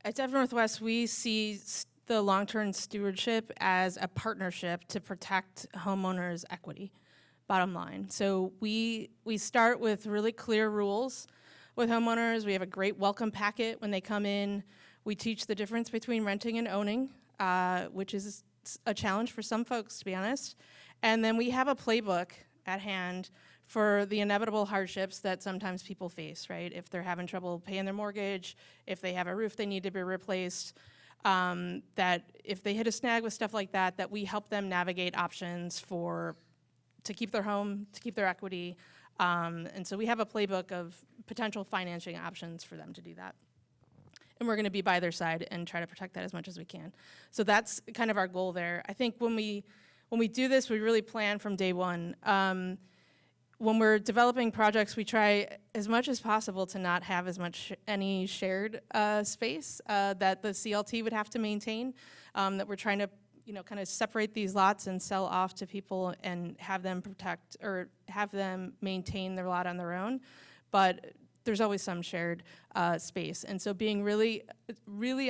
at Dev Northwest, we see the long-term stewardship as a partnership to protect homeowners' equity, bottom line. So we start with really clear rules with homeowners. We have a great welcome packet when they come in. We teach the difference between renting and owning, which is a challenge for some folks, to be honest. And then we have a playbook at hand for the inevitable hardships that sometimes people face, right? If they're having trouble paying their mortgage, if they have a roof they need to be replaced, that if they hit a snag with stuff like that, that we help them navigate options to keep their home, to keep their equity. And so we have a playbook of potential financing options for them to do that. And we're gonna be by their side and try to protect that as much as we can. So that's kind of our goal there. I think when we do this, we really plan from day one. When we're developing projects, we try as much as possible to not have any shared space that the CLT would have to maintain, that we're trying to kind of separate these lots and sell off to people and have them protect or have them maintain their lot on their own. But there's always some shared space. And so being really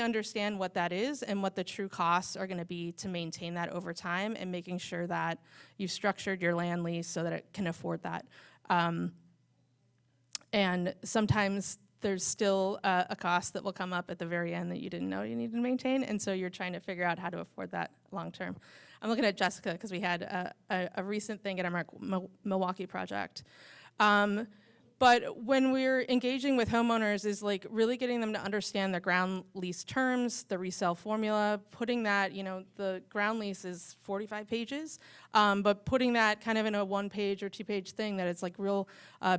understand what that is and what the true costs are gonna be to maintain that over time and making sure that you've structured your land lease so that it can afford that. And sometimes there's still a cost that will come up at the very end that you didn't know you needed to maintain, and so you're trying to figure out how to afford that long term. I'm looking at Jessica because we had a recent thing at our Milwaukee project. But when we're engaging with homeowners is like really getting them to understand the ground lease terms, the resale formula, putting that, the ground lease is 45 pages, but putting that kind of in a 1-page or 2-page thing that it's like real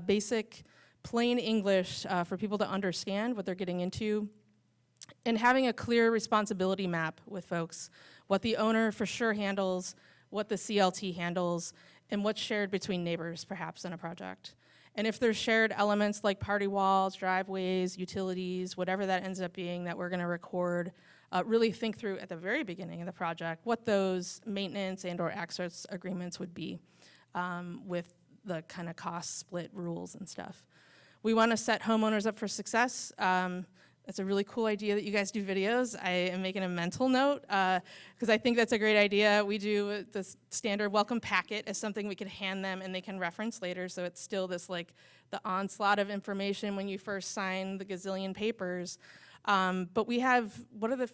basic, plain English for people to understand what they're getting into, and having a clear responsibility map with folks, what the owner for sure handles, what the CLT handles, and what's shared between neighbors perhaps in a project. And if there's shared elements like party walls, driveways, utilities, whatever that ends up being that we're gonna record, really think through at the very beginning of the project what those maintenance and or access agreements would be with the kind of cost split rules and stuff. We wanna set homeowners up for success. It's a really cool idea that you guys do videos. I am making a mental note because I think that's a great idea. We do the standard welcome packet as something we could hand them and they can reference later, so it's still this like the onslaught of information when you first sign the gazillion papers. But we have, what are the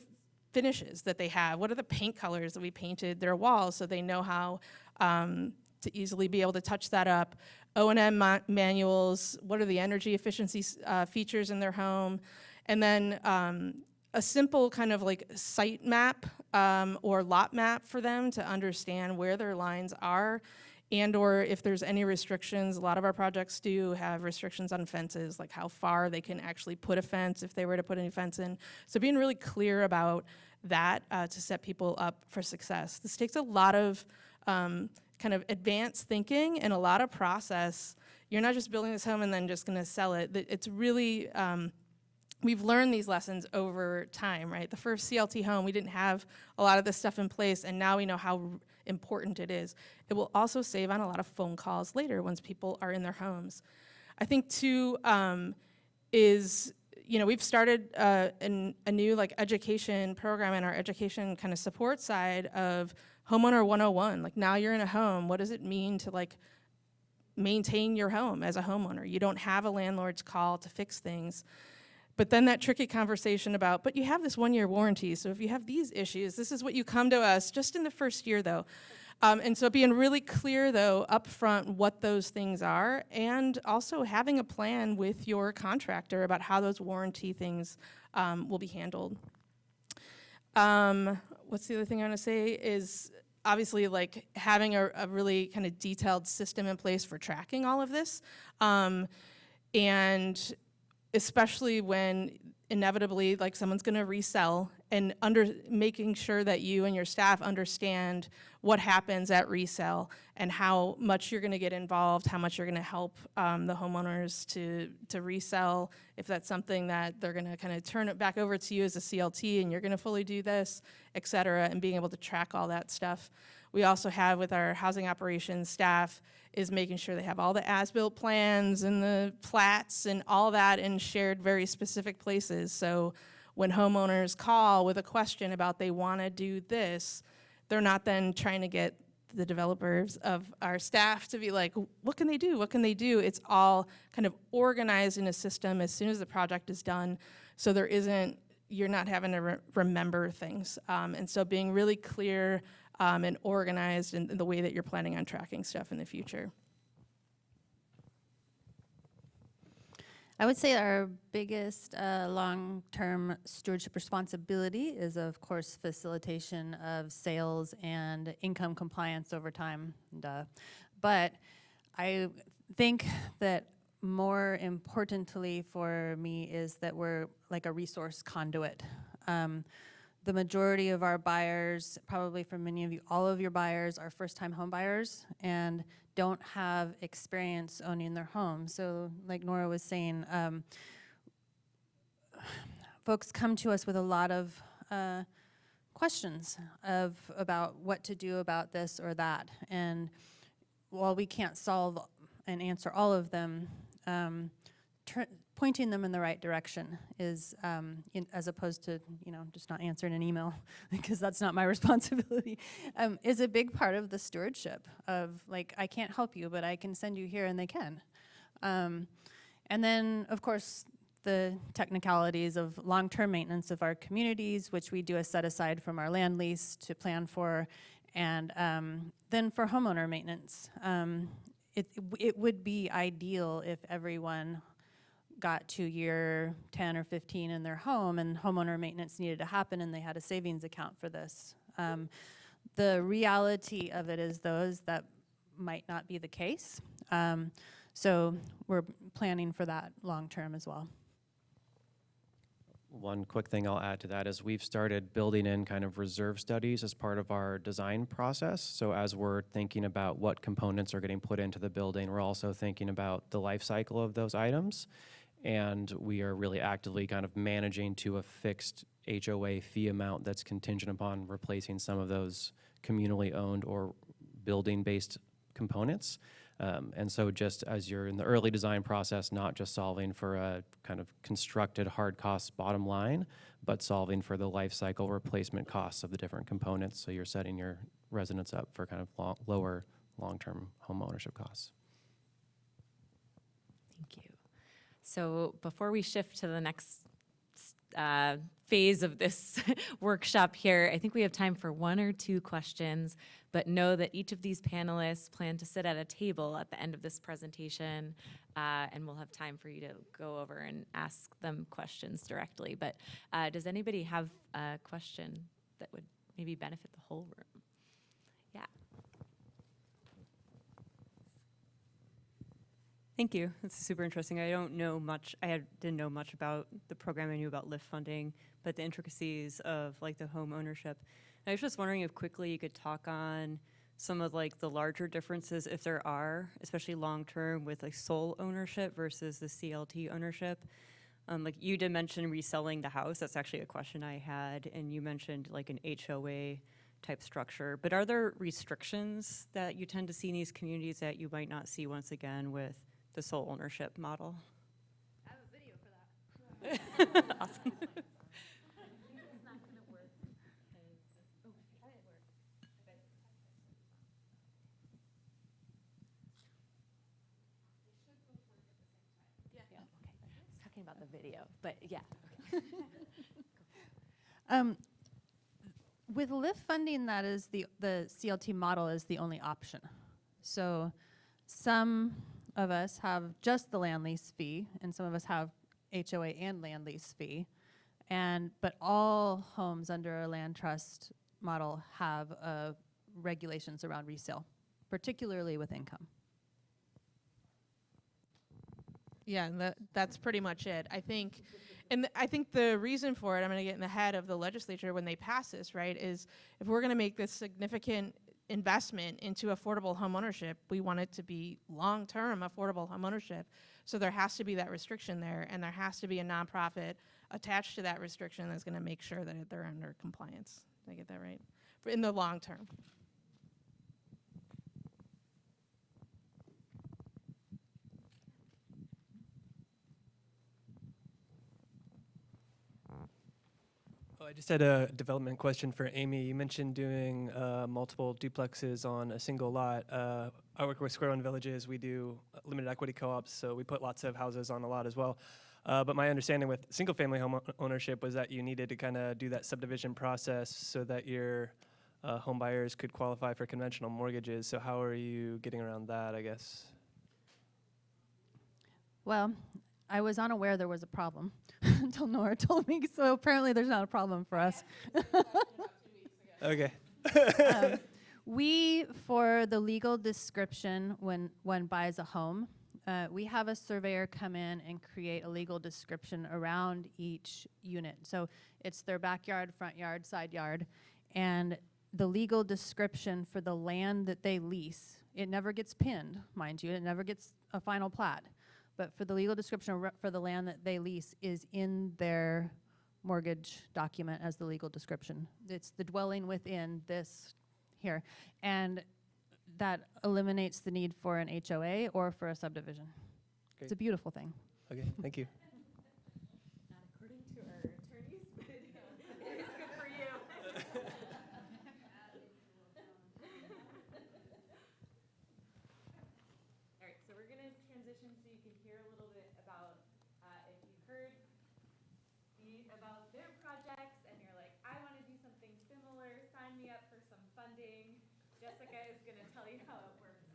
finishes that they have? What are the paint colors that we painted their walls so they know how to easily be able to touch that up? O&M manuals, what are the energy efficiency features in their home? And then a simple kind of like site map or lot map for them to understand where their lines are and or if there's any restrictions. A lot of our projects do have restrictions on fences, like how far they can actually put a fence if they were to put any fence in. So being really clear about that to set people up for success. This takes a lot of kind of advanced thinking and a lot of process. You're not just building this home and then just gonna sell it. It's really, we've learned these lessons over time, right? The first CLT home, we didn't have a lot of this stuff in place, and now we know how important it is. It will also save on a lot of phone calls later once people are in their homes. I think too, is, we've started a new like education program in our education kind of support side of Homeowner 101. Like now you're in a home, what does it mean to like maintain your home as a homeowner? You don't have a landlord's call to fix things. But then that tricky conversation about, but you have this 1-year warranty, so if you have these issues, this is what you come to us, just in the first year though. And so being really clear though, up front, what those things are, and also having a plan with your contractor about how those warranty things will be handled. what's the other thing I want to say is obviously like having a really kind of detailed system in place for tracking all of this. And especially when inevitably like someone's going to resell, and making sure that you and your staff understand what happens at resale and how much you're going to get involved, how much you're going to help the homeowners to resell, if that's something that they're going to kind of turn it back over to you as a CLT and you're going to fully do this, et cetera, and being able to track all that stuff. We also have with our housing operations staff is making sure they have all the as-built plans and the plats and all that in shared very specific places. So when homeowners call with a question about they want to do this, they're not then trying to get the developers of our staff to be like, what can they do? What can they do? It's all kind of organized in a system as soon as the project is done. So you're not having to remember things. And so being really clear and organized in the way that you're planning on tracking stuff in the future.
I would say our biggest long-term stewardship responsibility is, of course, facilitation of sales and income compliance over time. But I think that more importantly for me is that we're like a resource conduit. The majority of our buyers, probably for many of you, all of your buyers are first-time home buyers and don't have experience owning their home. So like Nora was saying, folks come to us with a lot of questions about what to do about this or that. And while we can't solve and answer all of them, pointing them in the right direction is, as opposed to, just not answering an email, because that's not my responsibility, is a big part of the stewardship of, like, I can't help you, but I can send you here, and they can. And then, of course, the technicalities of long-term maintenance of our communities, which we do a set-aside from our land lease to plan for, and then for homeowner maintenance. It would be ideal if everyone got to year 10 or 15 in their home and homeowner maintenance needed to happen and they had a savings account for this. The reality of it is that might not be the case. So we're planning for that long term as well.
One quick thing I'll add to that is we've started building in kind of reserve studies as part of our design process. So as we're thinking about what components are getting put into the building, we're also thinking about the life cycle of those items. And we are really actively kind of managing to a fixed HOA fee amount that's contingent upon replacing some of those communally owned or building-based components. And so just as you're in the early design process, not just solving for a kind of constructed hard costs bottom line, but solving for the life cycle replacement costs of the different components. So you're setting your residents up for kind of lower long-term home ownership costs.
Thank you. So before we shift to the next phase of this workshop here, I think we have time for one or two questions, but know that each of these panelists plan to sit at a table at the end of this presentation, and we'll have time for you to go over and ask them questions directly. But does anybody have a question that would maybe benefit the whole room? Yeah.
Thank you. That's super interesting. I didn't know much about the program. I knew about LIFT funding, but the intricacies of like the home ownership. And I was just wondering if quickly you could talk on some of like the larger differences, if there are, especially long term with like sole ownership versus the CLT ownership. Like you did mention reselling the house. That's actually a question I had, and you mentioned like an HOA type structure. But are there restrictions that you tend to see in these communities that you might not see once again with the sole ownership model?
I have a video for that.
Awesome.
Talking about the video, but yeah.
With LIFT funding, that is the CLT model is the only option. So some of us have just the land lease fee, and some of us have HOA and land lease fee. But all homes under a land trust model have regulations around resale, particularly with income.
Yeah, and that's pretty much it. I think, I think the reason for it, I'm going to get in the head of the legislature when they pass this, right, is if we're going to make this significant investment into affordable homeownership, we want it to be long-term affordable homeownership. So there has to be that restriction there, and there has to be a nonprofit attached to that restriction that's going to make sure that they're under compliance. Did I get that right? In the long term.
Oh, I just had a development question for Amy. You mentioned doing multiple duplexes on a single lot. I work with Square One Villages. We do limited equity co-ops, so we put lots of houses on a lot as well. But my understanding with single-family home ownership was that you needed to kind of do that subdivision process so that your home buyers could qualify for conventional mortgages. So how are you getting around that, I guess?
Well, I was unaware there was a problem until Nora told me, so apparently there's not a problem for us.
Okay.
We, for the legal description, when one buys a home, we have a surveyor come in and create a legal description around each unit. So it's their backyard, front yard, side yard, and the legal description for the land that they lease, it never gets pinned, mind you, it never gets a final plat. But for the legal description for the land that they lease is in their mortgage document as the legal description. It's the dwelling within this here. And that eliminates the need for an HOA or for a subdivision.
Great.
It's a beautiful thing.
Okay, thank you.
Not according to our attorneys, but it is good for you. All right, so we're going to transition so you can hear a little bit about if you've heard about their projects and you're like, I want to do something similar, sign me up for some funding. Jessica is going to tell you how it works.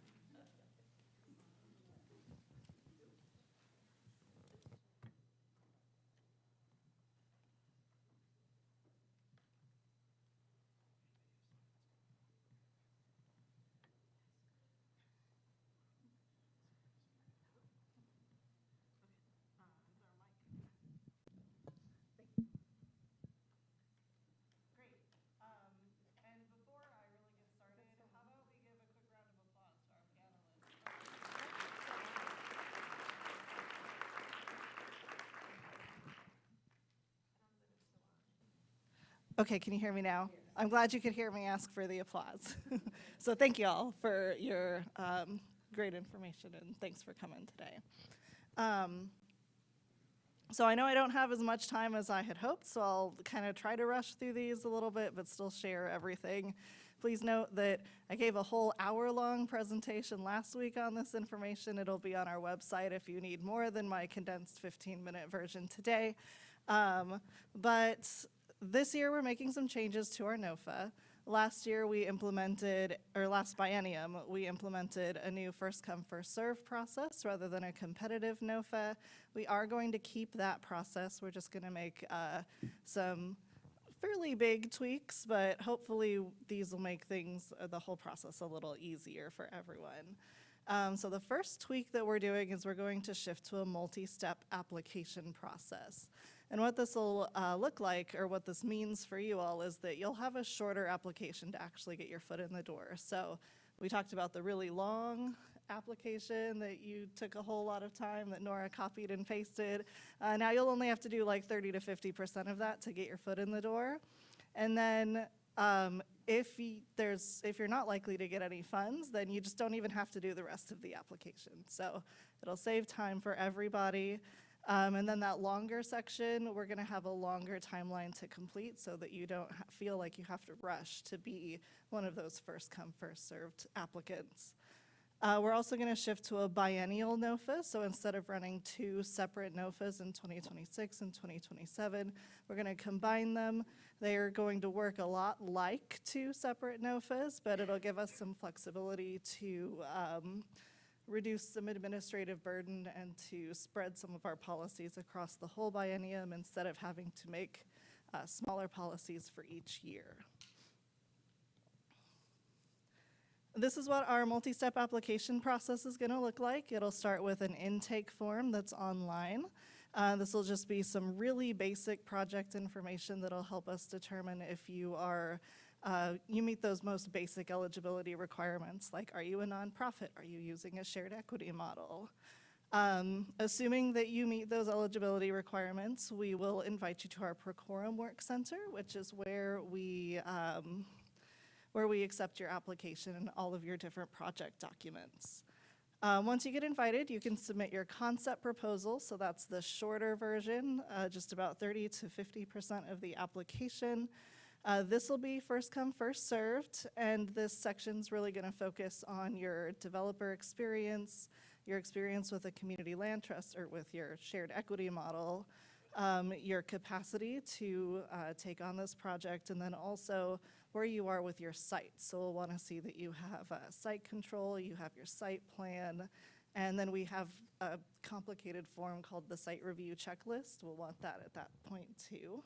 And before I really get started, how about we give a quick round of applause to our panelists? Okay, can you hear me now? I'm glad you could hear me ask for the applause. So thank you all for your great information, and thanks for coming today. So I know I don't have as much time as I had hoped, so I'll kind of try to rush through these a little bit, but still share everything. Please note that I gave a whole hour-long presentation last week on this information. It'll be on our website if you need more than my condensed 15-minute version today. But this year we're making some changes to our NOFA. Last year we implemented, or last biennium, we implemented a new first come, first serve process rather than a competitive NOFA. We are going to keep that process. We're just going to make some fairly big tweaks, but hopefully these will make things, the whole process a little easier for everyone. So the first tweak that we're doing is we're going to shift to a multi-step application process. And what this will look like, or what this means for you all, is that you'll have a shorter application to actually get your foot in the door. So we talked about the really long application that you took a whole lot of time that Nora copied and pasted. Now you'll only have to do like 30 to 50% of that to get your foot in the door. And then if you're not likely to get any funds, then you just don't even have to do the rest of the application. So it'll save time for everybody. And then that longer section, we're going to have a longer timeline to complete so that you don't feel like you have to rush to be one of those first come, first served applicants. We're also going to shift to a biennial NOFA. So instead of running two separate NOFAs in 2026 and 2027, we're going to combine them. They are going to work a lot like two separate NOFAs, but it'll give us some flexibility to reduce some administrative burden and to spread some of our policies across the whole biennium instead of having to make smaller policies for each year. This is what our multi-step application process is going to look like. It'll start with an intake form that's online. This will just be some really basic project information that'll help us determine if you meet those most basic eligibility requirements, like are you a nonprofit? Are you using a shared equity model? Assuming that you meet those eligibility requirements, we will invite you to our Procorum Work Center, which is where we accept your application and all of your different project documents. Once you get invited, you can submit your concept proposal, so that's the shorter version, just about 30 to 50% of the application. This will be first come, first served, and this section's really going to focus on your developer experience, your experience with a community land trust or with your shared equity model, your capacity to take on this project, and then also where you are with your site. So we'll want to see that you have site control, you have your site plan, and then we have a complicated form called the site review checklist. We'll want that at that point too.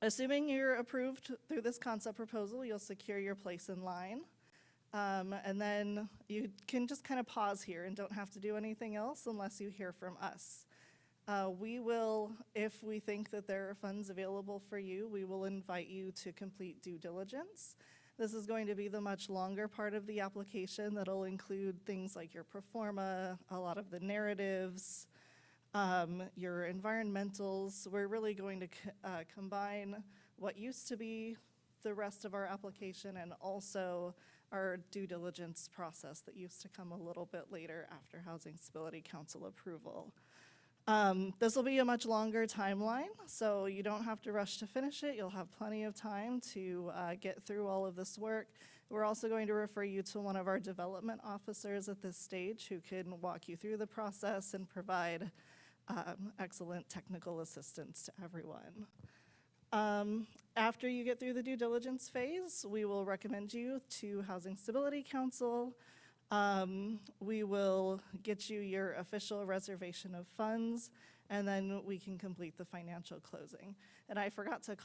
Assuming you're approved through this concept proposal, you'll secure your place in line. And then you can just kind of pause here and don't have to do anything else unless you hear from us. We will, if we think that there are funds available for you, we will invite you to complete due diligence. This is going to be the much longer part of the application that'll include things like your pro forma, a lot of the narratives, your environmentals. We're really going to combine what used to be the rest of our application and also our due diligence process that used to come a little bit later after Housing Stability Council approval. This will be a much longer timeline, so you don't have to rush to finish it. You'll have plenty of time to get through all of this work. We're also going to refer you to one of our development officers at this stage who can walk you through the process and provide excellent technical assistance to everyone. After you get through the due diligence phase, we will recommend you to Housing Stability Council. We will get you your official reservation of funds, and then we can complete the financial closing. And I forgot to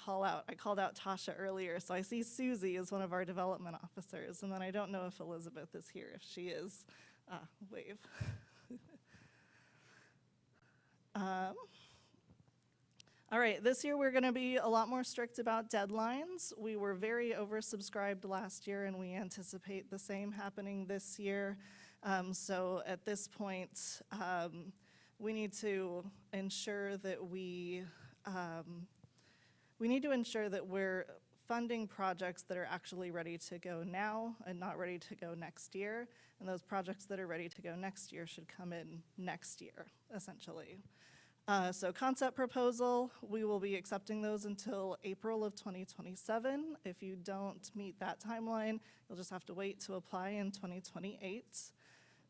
I called out Tasha earlier, so I see Susie is one of our development officers, and then I don't know if Elizabeth is here. If she is, wave. All right, this year we're going to be a lot more strict about deadlines. We were very oversubscribed last year, and we anticipate the same happening this year. So at this point, we need to ensure that we're funding projects that are actually ready to go now and not ready to go next year. And those projects that are ready to go next year should come in next year, essentially. So concept proposal, we will be accepting those until April of 2027. If you don't meet that timeline, you'll just have to wait to apply in 2028.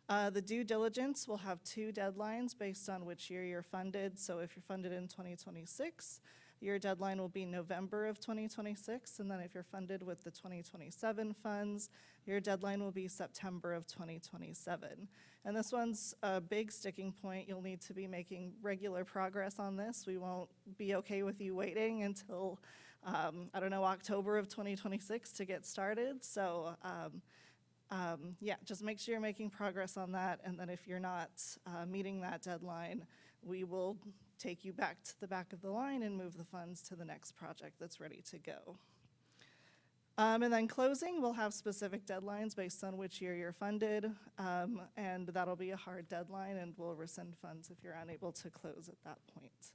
The due diligence will have two deadlines based on which year you're funded. So if you're funded in 2026, your deadline will be November of 2026, and then if you're funded with the 2027 funds, your deadline will be September of 2027. And this one's a big sticking point. You'll need to be making regular progress on this. We won't be okay with you waiting until, October of 2026 to get started. So just make sure you're making progress on that, and then if you're not meeting that deadline, we will take you back to the back of the line and move the funds to the next project that's ready to go. And then closing, we'll have specific deadlines based on which year you're funded, and that'll be a hard deadline, and we'll rescind funds if you're unable to close at that point.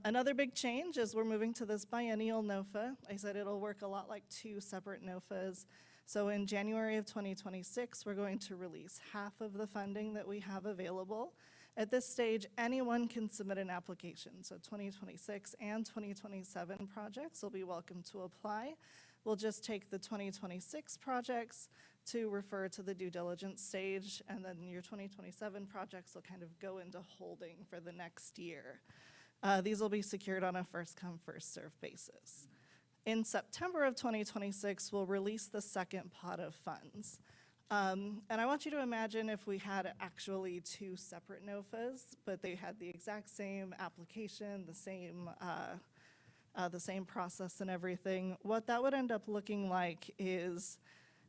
Another big change is we're moving to this biennial NOFA. I said it'll work a lot like two separate NOFAs. So in January of 2026, we're going to release half of the funding that we have available. At this stage, anyone can submit an application. So 2026 and 2027 projects will be welcome to apply. We'll just take the 2026 projects to refer to the due diligence stage, and then your 2027 projects will kind of go into holding for the next year. These will be secured on a first come, first served basis. In September of 2026, we'll release the second pot of funds. And I want you to imagine if we had actually two separate NOFAs, but they had the exact same application, the same the same process and everything. What that would end up looking like is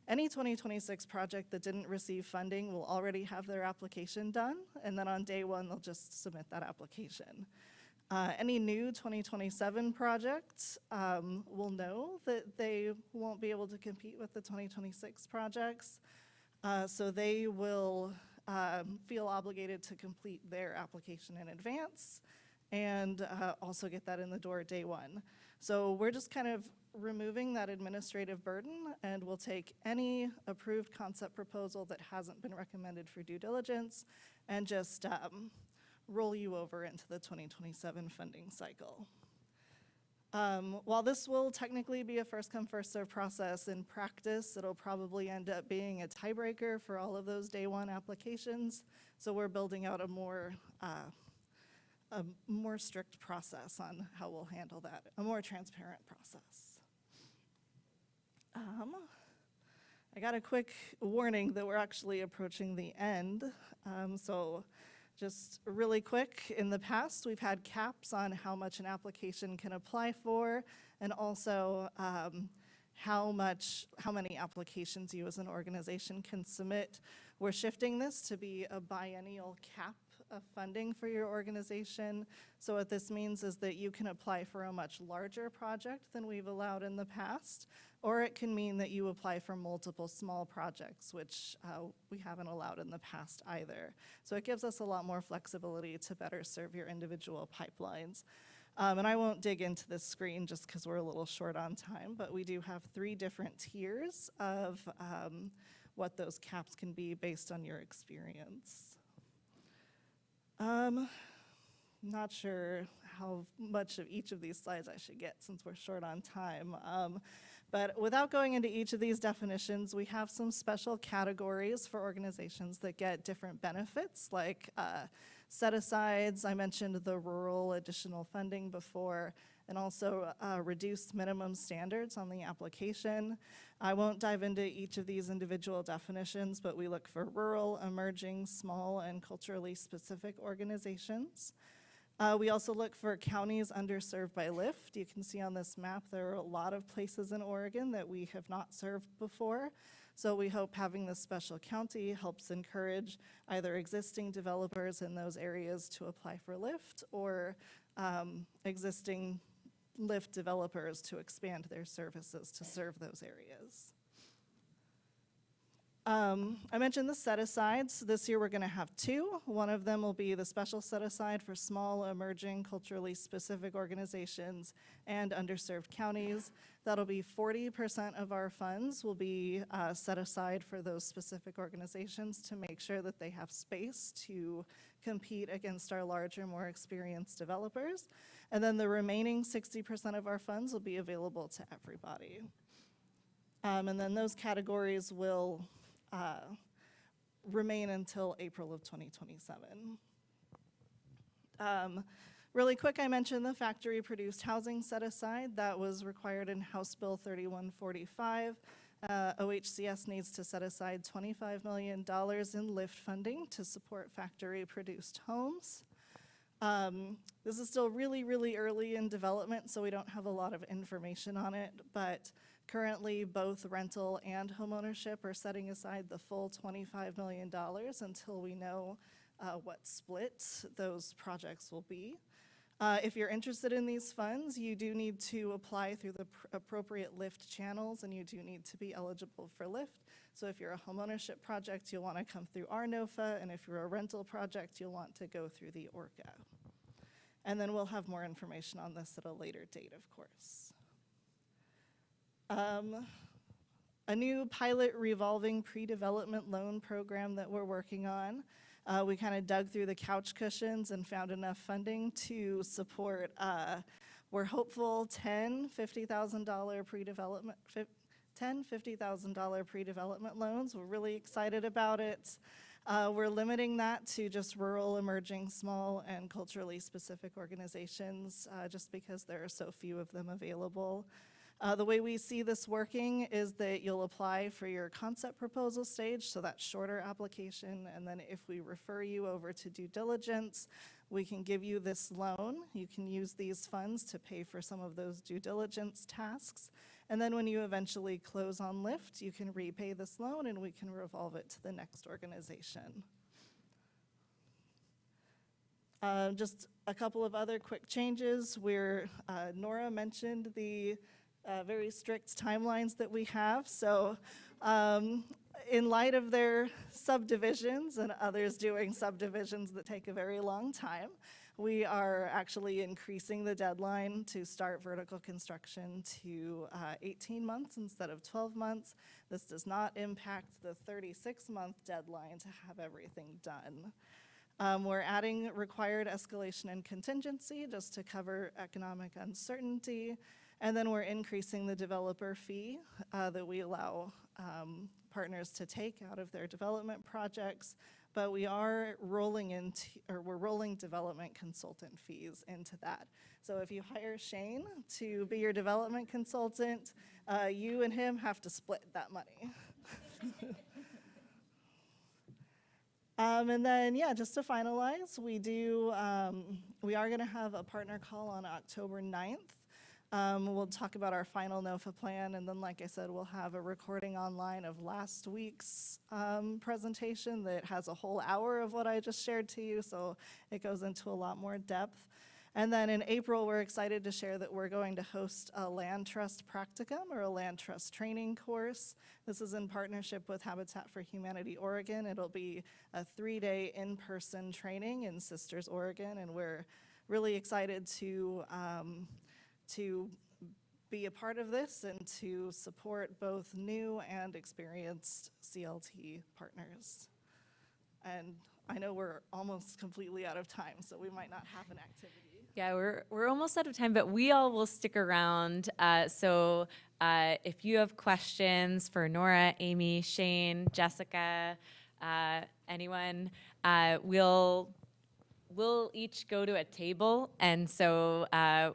any 2026 project that didn't receive funding will already have their application done, and then on day one, they'll just submit that application. Any new 2027 projects will know that they won't be able to compete with the 2026 projects, so they will feel obligated to complete their application in advance and also get that in the door day one. So we're just kind of removing that administrative burden, and we'll take any approved concept proposal that hasn't been recommended for due diligence and just roll you over into the 2027 funding cycle. While this will technically be a first-come, first-served process, in practice, it'll probably end up being a tiebreaker for all of those day one applications. So we're building out a more strict process on how we'll handle that, a more transparent process. I got a quick warning that we're actually approaching the end. So just really quick, in the past, we've had caps on how much an application can apply for, and also how many applications you as an organization can submit. We're shifting this to be a biennial cap of funding for your organization. So what this means is that you can apply for a much larger project than we've allowed in the past, or it can mean that you apply for multiple small projects, which we haven't allowed in the past either. So it gives us a lot more flexibility to better serve your individual pipelines. And I won't dig into this screen just because we're a little short on time, but we do have 3 different tiers of what those caps can be based on your experience. Not sure how much of each of these slides I should get since we're short on time. But without going into each of these definitions, we have some special categories for organizations that get different benefits, like set-asides. I mentioned the rural additional funding before, and also reduced minimum standards on the application. I won't dive into each of these individual definitions, but we look for rural, emerging, small, and culturally specific organizations. We also look for counties underserved by LIFT. You can see on this map there are a lot of places in Oregon that we have not served before. So we hope having this special county helps encourage either existing developers in those areas to apply for LIFT, or existing LIFT developers to expand their services to serve those areas. I mentioned the set-asides. This year we're going to have 2. One of them will be the special set-aside for small, emerging, culturally specific organizations and underserved counties. That'll be 40% of our funds will be set aside for those specific organizations to make sure that they have space to compete against our larger, more experienced developers. And then the remaining 60% of our funds will be available to everybody. And then those categories will remain until April of 2027. Really quick, I mentioned the factory-produced housing set-aside. That was required in House Bill 3145. OHCS needs to set aside $25 million in LIFT funding to support factory-produced homes. This is still really, really early in development, so we don't have a lot of information on it, but currently both rental and homeownership are setting aside the full $25 million until we know what split those projects will be. If you're interested in these funds, you do need to apply through the appropriate LIFT channels, and you do need to be eligible for LIFT. So if you're a homeownership project, you'll want to come through our NOFA, and if you're a rental project, you'll want to go through the ORCA. And then we'll have more information on this at a later date, of course. A new pilot revolving pre-development loan program that we're working on. We kind of dug through the couch cushions and found enough funding to support, we're hopeful, 10 $50,000 pre-development loans. We're really excited about it. We're limiting that to just rural, emerging, small, and culturally specific organizations, just because there are so few of them available. The way we see this working is that you'll apply for your concept proposal stage, so that shorter application, and then if we refer you over to due diligence, we can give you this loan. You can use these funds to pay for some of those due diligence tasks. And then when you eventually close on Lyft, you can repay this loan and we can revolve it to the next organization. Just a couple of other quick changes. Nora mentioned the very strict timelines that we have. So in light of their subdivisions and others doing subdivisions that take a very long time, we are actually increasing the deadline to start vertical construction to 18 months instead of 12 months. This does not impact the 36-month deadline to have everything done. We're adding required escalation and contingency just to cover economic uncertainty. And then we're increasing the developer fee that we allow partners to take out of their development projects. But we are rolling development consultant fees into that. So if you hire Shane to be your development consultant, you and him have to split that money. And then, yeah, just to finalize, we are going to have a partner call on October 9th. We'll talk about our final NOFA plan, and then, like I said, we'll have a recording online of last week's presentation that has a whole hour of what I just shared to you, so it goes into a lot more depth. And then in April, we're excited to share that we're going to host a land trust practicum or a land trust training course. This is in partnership with Habitat for Humanity Oregon. It'll be a 3-day in-person training in Sisters, Oregon, and we're really excited to be a part of this and to support both new and experienced CLT partners. And I know we're almost completely out of time, so we might not have an activity.
Yeah, we're almost out of time, but we all will stick around. So if you have questions for Nora, Amy, Shane, Jessica, anyone, we'll each go to a table, and so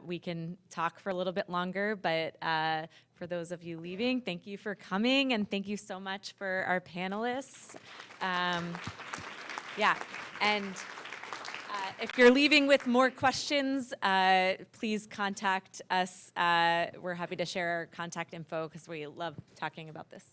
we can talk for a little bit longer. But for those of you leaving, thank you for coming, and thank you so much for our panelists. Yeah, and if you're leaving with more questions, please contact us. We're happy to share our contact info because we love talking about this.